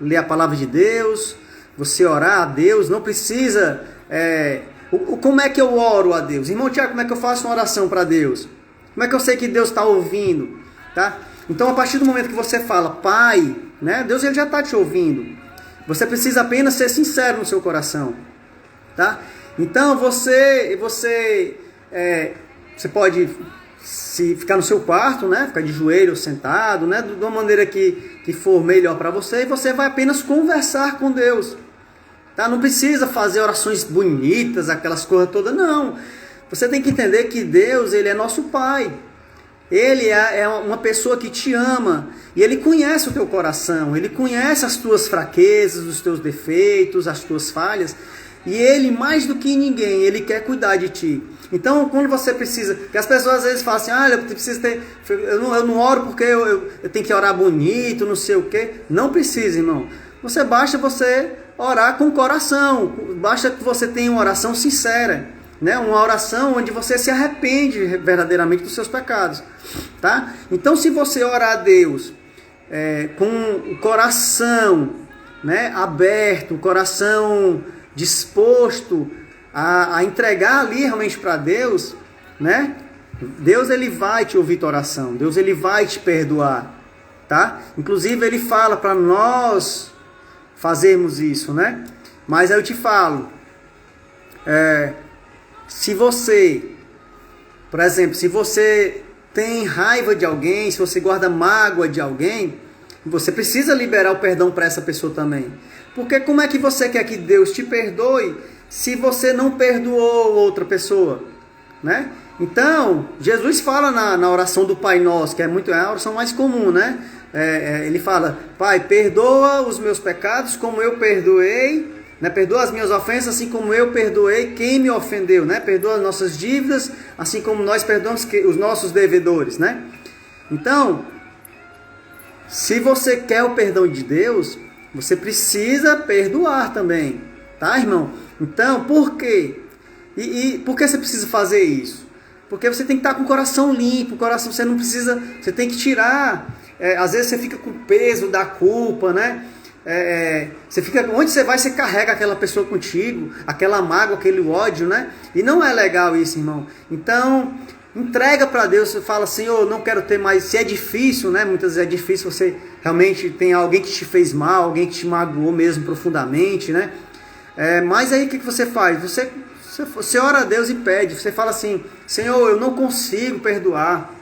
A: ler a palavra de Deus, você orar a Deus, não precisa... como é que eu oro a Deus? Irmão Tiago, como é que eu faço uma oração para Deus? Como é que eu sei que Deus está ouvindo? Tá? Então, a partir do momento que você fala, Pai, né? Deus ele já está te ouvindo. Você precisa apenas ser sincero no seu coração. Tá? Então você pode ficar no seu quarto, né? Ficar de joelho, sentado, né? De uma maneira que for melhor para você, e você vai apenas conversar com Deus. Tá? Não precisa fazer orações bonitas, aquelas coisas todas, não. Você tem que entender que Deus ele é nosso Pai. Ele é uma pessoa que te ama e Ele conhece o teu coração, Ele conhece as tuas fraquezas, os teus defeitos, as tuas falhas. E Ele, mais do que ninguém, Ele quer cuidar de ti. Então, quando você precisa... Porque as pessoas às vezes falam assim, eu preciso ter... Eu não oro porque eu tenho que orar bonito, não sei o quê. Não precisa, irmão. Basta você orar com o coração. Basta que você tenha uma oração sincera. Né? Uma oração onde você se arrepende verdadeiramente dos seus pecados. Tá? Então, se você orar a Deus com o coração, né, aberto, o coração... disposto a entregar ali realmente para Deus, né? Deus ele vai te ouvir tua oração, Deus ele vai te perdoar, tá? Inclusive ele fala para nós fazermos isso, né? Mas aí eu te falo, se você, por exemplo, se você tem raiva de alguém, se você guarda mágoa de alguém, você precisa liberar o perdão para essa pessoa também. Porque como é que você quer que Deus te perdoe se você não perdoou outra pessoa? Né? Então, Jesus fala na oração do Pai Nosso, que é a oração mais comum, né? Ele fala, Pai, perdoa os meus pecados como eu perdoei, né? Perdoa as minhas ofensas assim como eu perdoei quem me ofendeu, né? Perdoa as nossas dívidas assim como nós perdoamos os nossos devedores, né? Então, se você quer o perdão de Deus, você precisa perdoar também, tá, irmão? Então, por quê? E por que você precisa fazer isso? Porque você tem que estar com o coração limpo, você não precisa, você tem que tirar, às vezes você fica com o peso da culpa, né? Você fica, onde você vai, você carrega aquela pessoa contigo, aquela mágoa, aquele ódio, né? E não é legal isso, irmão. Então, entrega para Deus, você fala, Senhor, não quero ter mais, se é difícil, né? Muitas vezes é difícil, você realmente tem alguém que te fez mal, alguém que te magoou mesmo profundamente, né? Mas aí o que você faz? Você ora a Deus e pede, você fala assim, Senhor, eu não consigo perdoar.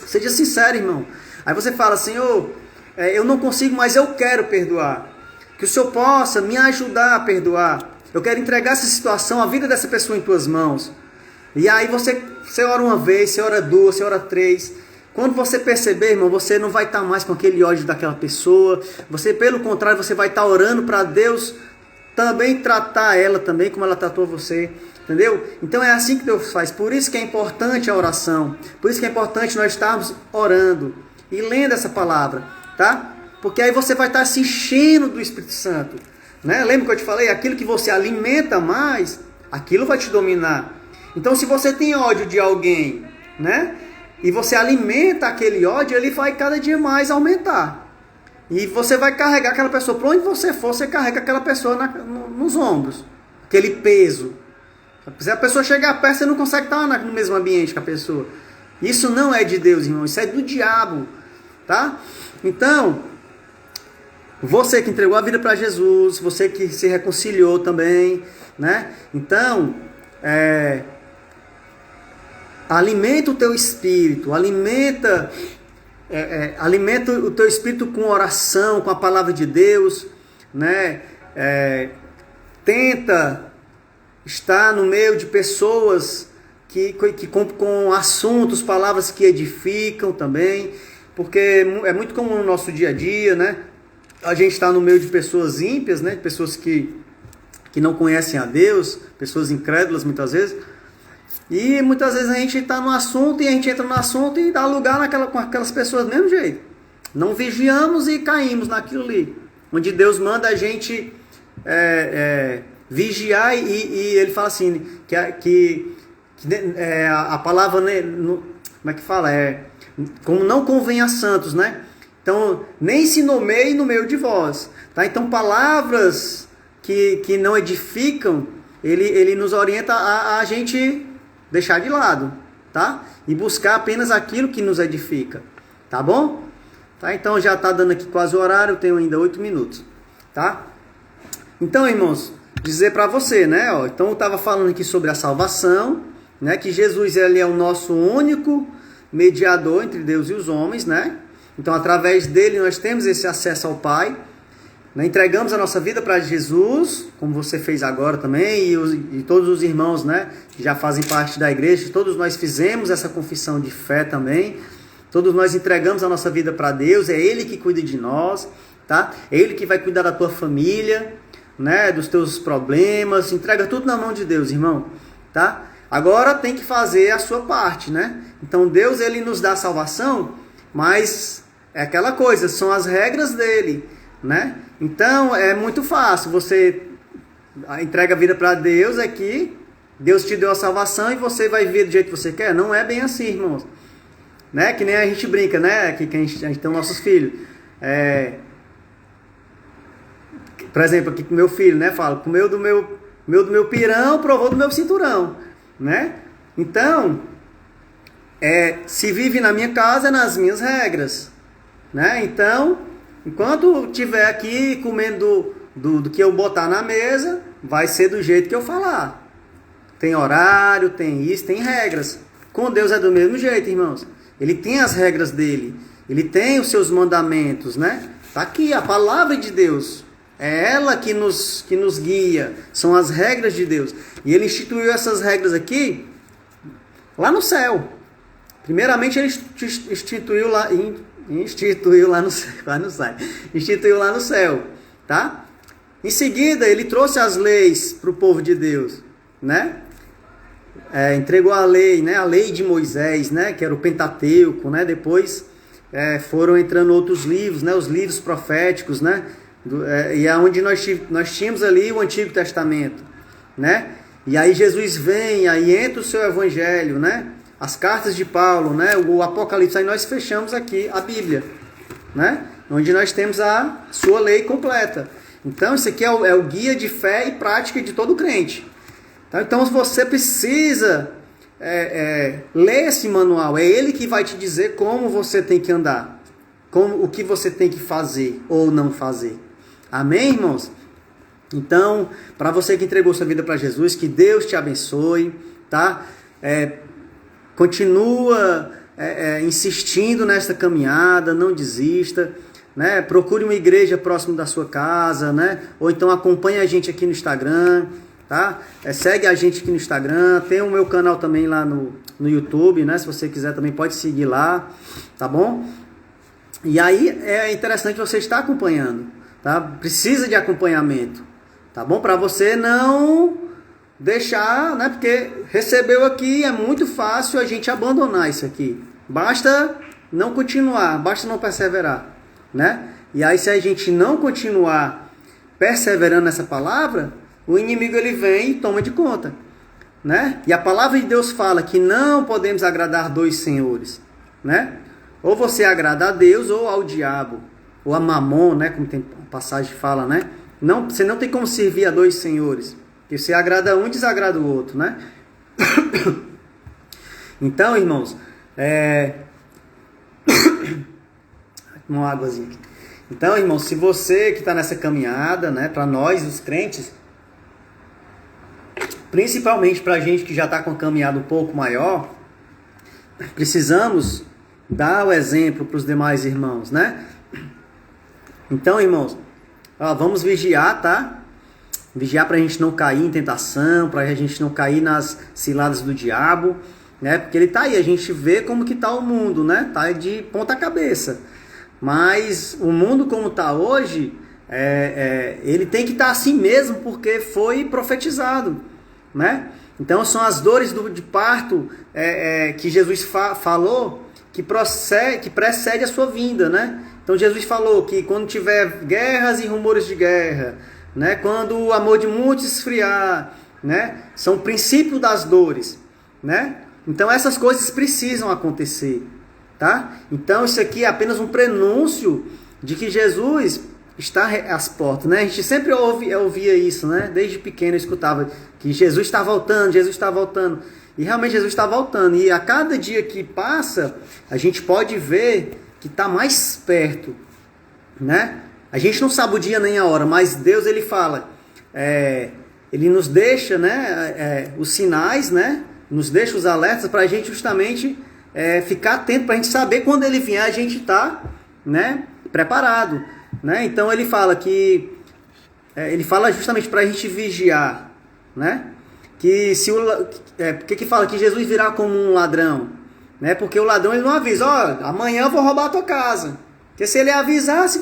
A: Seja sincero, irmão. Aí você fala, Senhor, eu não consigo, mas eu quero perdoar. Que o Senhor possa me ajudar a perdoar. Eu quero entregar essa situação, a vida dessa pessoa em tuas mãos. E aí você ora uma vez, você ora duas, você ora três. Quando você perceber, irmão, você não vai estar mais com aquele ódio daquela pessoa. Você, pelo contrário, você vai estar orando para Deus também tratar ela também como ela tratou você. Entendeu? Então é assim que Deus faz. Por isso que é importante a oração. Por isso que é importante nós estarmos orando e lendo essa palavra, tá? Porque aí você vai estar se enchendo do Espírito Santo, né? Lembra que eu te falei? Aquilo que você alimenta mais, aquilo vai te dominar. Então se você tem ódio de alguém, né? E você alimenta aquele ódio, ele vai cada dia mais aumentar. E você vai carregar aquela pessoa. Para onde você for, você carrega aquela pessoa nos ombros. Aquele peso. Se a pessoa chegar perto, você não consegue estar no mesmo ambiente que a pessoa. Isso não é de Deus, irmão. Isso é do diabo. Tá? Então, você que entregou a vida para Jesus, você que se reconciliou também, né? Então, alimenta o teu espírito, alimenta o teu espírito com oração, com a palavra de Deus, né? Tenta estar no meio de pessoas que com assuntos, palavras que edificam também, porque é muito comum no nosso dia a dia, né? A gente está no meio de pessoas ímpias, né? Pessoas que não conhecem a Deus, pessoas incrédulas muitas vezes. E muitas vezes a gente está no assunto e a gente entra no assunto e dá lugar com aquelas pessoas do mesmo jeito. Não vigiamos e caímos naquilo ali. Onde Deus manda a gente vigiar e ele fala assim, que a palavra, né, como é que fala? Como não convém a santos, né? Então, nem se nomeie no meio de vós. Tá? Então, palavras que não edificam, ele nos orienta a gente deixar de lado, tá? E buscar apenas aquilo que nos edifica, tá bom? Tá? Então já tá dando aqui quase o horário, eu tenho ainda 8 minutos, tá? Então, irmãos, dizer para você, né? Ó, então eu estava falando aqui sobre a salvação, né? Que Jesus ele é o nosso único mediador entre Deus e os homens, né? Então através dele nós temos esse acesso ao Pai. Entregamos a nossa vida para Jesus, como você fez agora também, e todos os irmãos, né, que já fazem parte da igreja, todos nós fizemos essa confissão de fé também, todos nós entregamos a nossa vida para Deus, é Ele que cuida de nós, tá? É Ele que vai cuidar da tua família, né, dos teus problemas, entrega tudo na mão de Deus, irmão, tá? Agora tem que fazer a sua parte, né? Então Deus, Ele nos dá a salvação, mas é aquela coisa, são as regras dele, né? Então é muito fácil, você entrega a vida para Deus aqui, Deus te deu a salvação e você vai viver do jeito que você quer. Não é bem assim, irmãos, né? Que nem a gente brinca, né? Que a gente tem os nossos filhos, por exemplo, aqui com meu filho, né? Fala, comeu do meu pirão, provou do meu cinturão, né? Então se vive na minha casa, nas minhas regras, né? Então, enquanto estiver aqui comendo do que eu botar na mesa, vai ser do jeito que eu falar. Tem horário, tem isso, tem regras. Com Deus é do mesmo jeito, irmãos. Ele tem as regras dele. Ele tem os seus mandamentos, né? Está aqui a palavra de Deus. É ela que nos guia. São as regras de Deus. E ele instituiu essas regras aqui lá no céu. Primeiramente ele instituiu lá no céu, tá? Em seguida, ele trouxe as leis para o povo de Deus, né? Entregou a lei, né? A lei de Moisés, né? Que era o Pentateuco, né? Depois foram entrando outros livros, né? Os livros proféticos, né? E é onde nós tínhamos ali o Antigo Testamento, né? E aí Jesus vem, aí entra o seu Evangelho, né? As cartas de Paulo, né? O Apocalipse, aí nós fechamos aqui a Bíblia, né? Onde nós temos a sua lei completa. Então isso aqui é o guia de fé e prática de todo crente. Então você precisa ler esse manual. É ele que vai te dizer como você tem que andar, o que você tem que fazer ou não fazer. Amém, irmãos? Então, para você que entregou sua vida para Jesus, que Deus te abençoe, tá? Continua insistindo nessa caminhada, não desista, né? Procure uma igreja próximo da sua casa, né? Ou então acompanhe a gente aqui no Instagram, tá? Segue a gente aqui no Instagram, tem o meu canal também lá no YouTube, né? Se você quiser também pode seguir lá, tá bom? E aí é interessante você estar acompanhando, tá? Precisa de acompanhamento, tá bom? Para você não deixar, né? Porque recebeu aqui, é muito fácil a gente abandonar isso aqui. Basta não continuar, basta não perseverar, né? E aí se a gente não continuar perseverando nessa palavra, o inimigo ele vem e toma de conta, né? E a palavra de Deus fala que não podemos agradar dois senhores, né? Ou você agrada a Deus ou ao diabo, ou a Mamon, né? Como tem passagem que fala, né? Não, você não tem como servir a dois senhores, porque você agrada um e desagrada o outro, né? Então, irmãos, uma águazinha aqui. Então, irmãos, se você que está nessa caminhada, né? Para nós, os crentes, principalmente para a gente que já está com a caminhada um pouco maior, precisamos dar o exemplo para os demais irmãos, né? Então, irmãos, vamos vigiar, tá? Vigiar para a gente não cair em tentação, para a gente não cair nas ciladas do diabo, né? Porque ele tá aí, a gente vê como que tá o mundo, né? Tá de ponta cabeça. Mas o mundo como tá hoje, ele tem que estar assim mesmo, porque foi profetizado, né? Então são as dores de parto que Jesus falou que precede a sua vinda, né? Então Jesus falou que quando tiver guerras e rumores de guerra, né? Quando o amor de muitos esfriar, né? São princípios das dores, né? Então essas coisas precisam acontecer, tá? Então isso aqui é apenas um prenúncio de que Jesus está às portas, né? A gente sempre ouvia isso, né? Desde pequeno eu escutava que Jesus está voltando, Jesus está voltando. E realmente Jesus está voltando. E a cada dia que passa, a gente pode ver que está mais perto, né? A gente não sabe o dia nem a hora, mas Deus ele fala, ele nos deixa, né? Os sinais, né? Nos deixa os alertas para a gente justamente ficar atento, para a gente saber quando ele vier a gente está, né? Preparado, né? Então ele fala que ele fala justamente para a gente vigiar, né? Que se porque que fala que Jesus virá como um ladrão, né? Porque o ladrão ele não avisa, amanhã eu vou roubar a tua casa. Porque se ele avisasse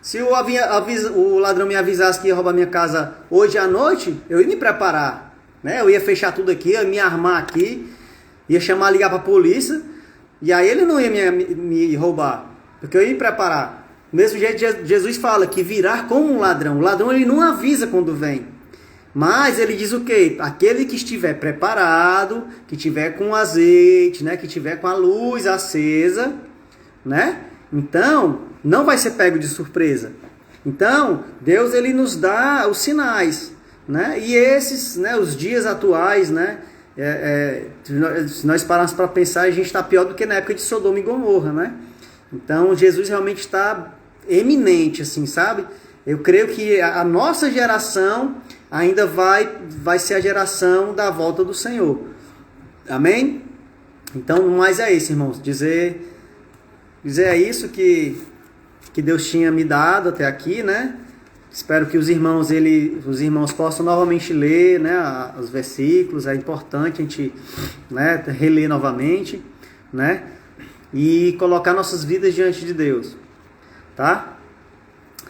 A: se o ladrão me avisasse que ia roubar minha casa hoje à noite, eu ia me preparar, né? Eu ia fechar tudo aqui, eu ia me armar aqui, ia ligar para a polícia, e aí ele não ia me roubar, porque eu ia me preparar. Do mesmo jeito, Jesus fala que virá como um ladrão. O ladrão ele não avisa quando vem. Mas ele diz o quê? Aquele que estiver preparado, que estiver com azeite, né? Que estiver com a luz acesa, né? Então, não vai ser pego de surpresa. Então, Deus ele nos dá os sinais, né? E esses, né? Os dias atuais, né? Se nós pararmos para pensar, a gente está pior do que na época de Sodoma e Gomorra, né? Então, Jesus realmente está eminente, assim, sabe? Eu creio que a nossa geração ainda vai ser a geração da volta do Senhor. Amém? Então, mas é isso, irmãos. Dizer isso que Deus tinha me dado até aqui, né? Espero que os irmãos possam novamente ler, né, os versículos. É importante a gente, né, reler novamente, né? E colocar nossas vidas diante de Deus, tá?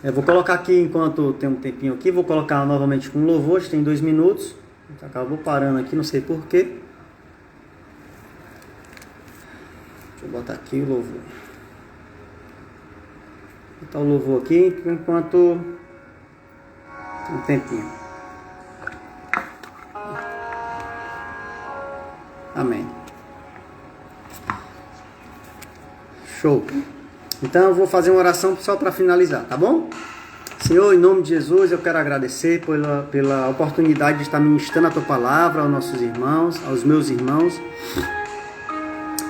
A: Eu vou colocar aqui, enquanto tem um tempinho aqui, vou colocar novamente com louvor, tem 2 minutos. Acabou parando aqui, não sei porquê. Deixa eu botar aqui o louvor. Vou botar o louvor aqui, enquanto tem um tempinho. Amém. Show. Então eu vou fazer uma oração só para finalizar, tá bom? Senhor, em nome de Jesus, eu quero agradecer pela oportunidade de estar ministrando a Tua palavra aos nossos irmãos, aos meus irmãos.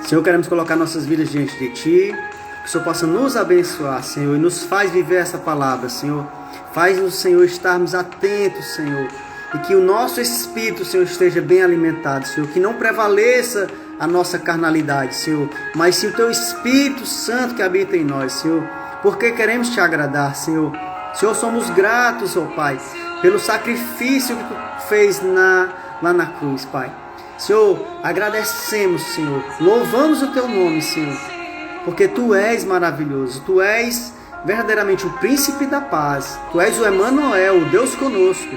A: Senhor, queremos colocar nossas vidas diante de Ti, que o Senhor possa nos abençoar, Senhor, e nos faz viver essa palavra, Senhor. Faz-nos, Senhor, estarmos atentos, Senhor, e que o nosso espírito, Senhor, esteja bem alimentado, Senhor, que não prevaleça a nossa carnalidade, Senhor, mas sim o Teu Espírito Santo que habita em nós, Senhor. porque queremos te agradar, Senhor. Senhor, somos gratos, ó Pai, pelo sacrifício que tu fez lá na cruz, Pai. Senhor, agradecemos, Senhor, louvamos o teu nome, Senhor, porque tu és maravilhoso, tu és verdadeiramente o príncipe da paz, tu és o Emanuel, o Deus conosco.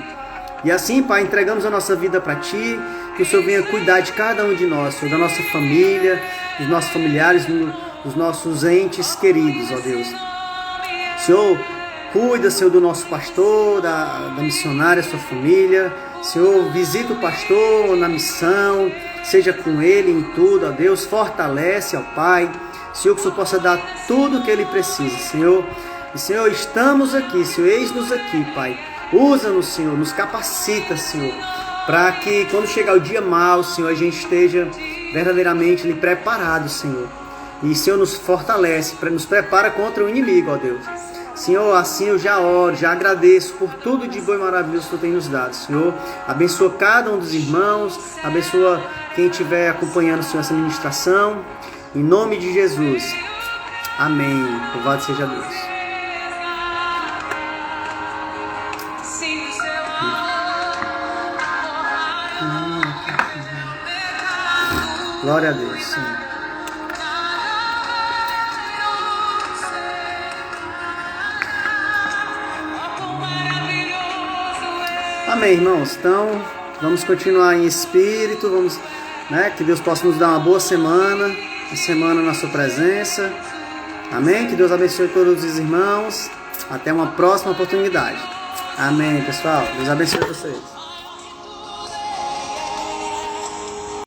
A: E assim, Pai, entregamos a nossa vida para ti, que o Senhor venha cuidar de cada um de nós, Senhor, da nossa família, dos nossos familiares, dos nossos entes queridos, ó Deus. Senhor, cuida, Senhor, do nosso pastor, da missionária, sua família. Senhor, visita o pastor na missão, seja com ele em tudo, ó Deus. Fortalece, ó Pai. Senhor, que o Senhor possa dar tudo o que ele precisa, Senhor. E, Senhor, estamos aqui, Senhor, eis-nos aqui, Pai. Usa-nos, Senhor, nos capacita, Senhor, para que quando chegar o dia mau, Senhor, a gente esteja verdadeiramente ali preparado, Senhor. E, Senhor, nos fortalece, nos prepara contra o inimigo, ó Deus. Senhor, assim eu já oro, já agradeço por tudo de bom e maravilhoso que tu tem nos dado, Senhor. Abençoa cada um dos irmãos, abençoa quem estiver acompanhando, Senhor, essa ministração. Em nome de Jesus. Amém. Louvado seja Deus. Glória a Deus, Senhor. Amém, irmãos. Então, vamos continuar em espírito, vamos, que Deus possa nos dar uma boa semana, na sua presença. Amém? Que Deus abençoe todos os irmãos. Até uma próxima oportunidade. Amém, pessoal. Deus abençoe vocês.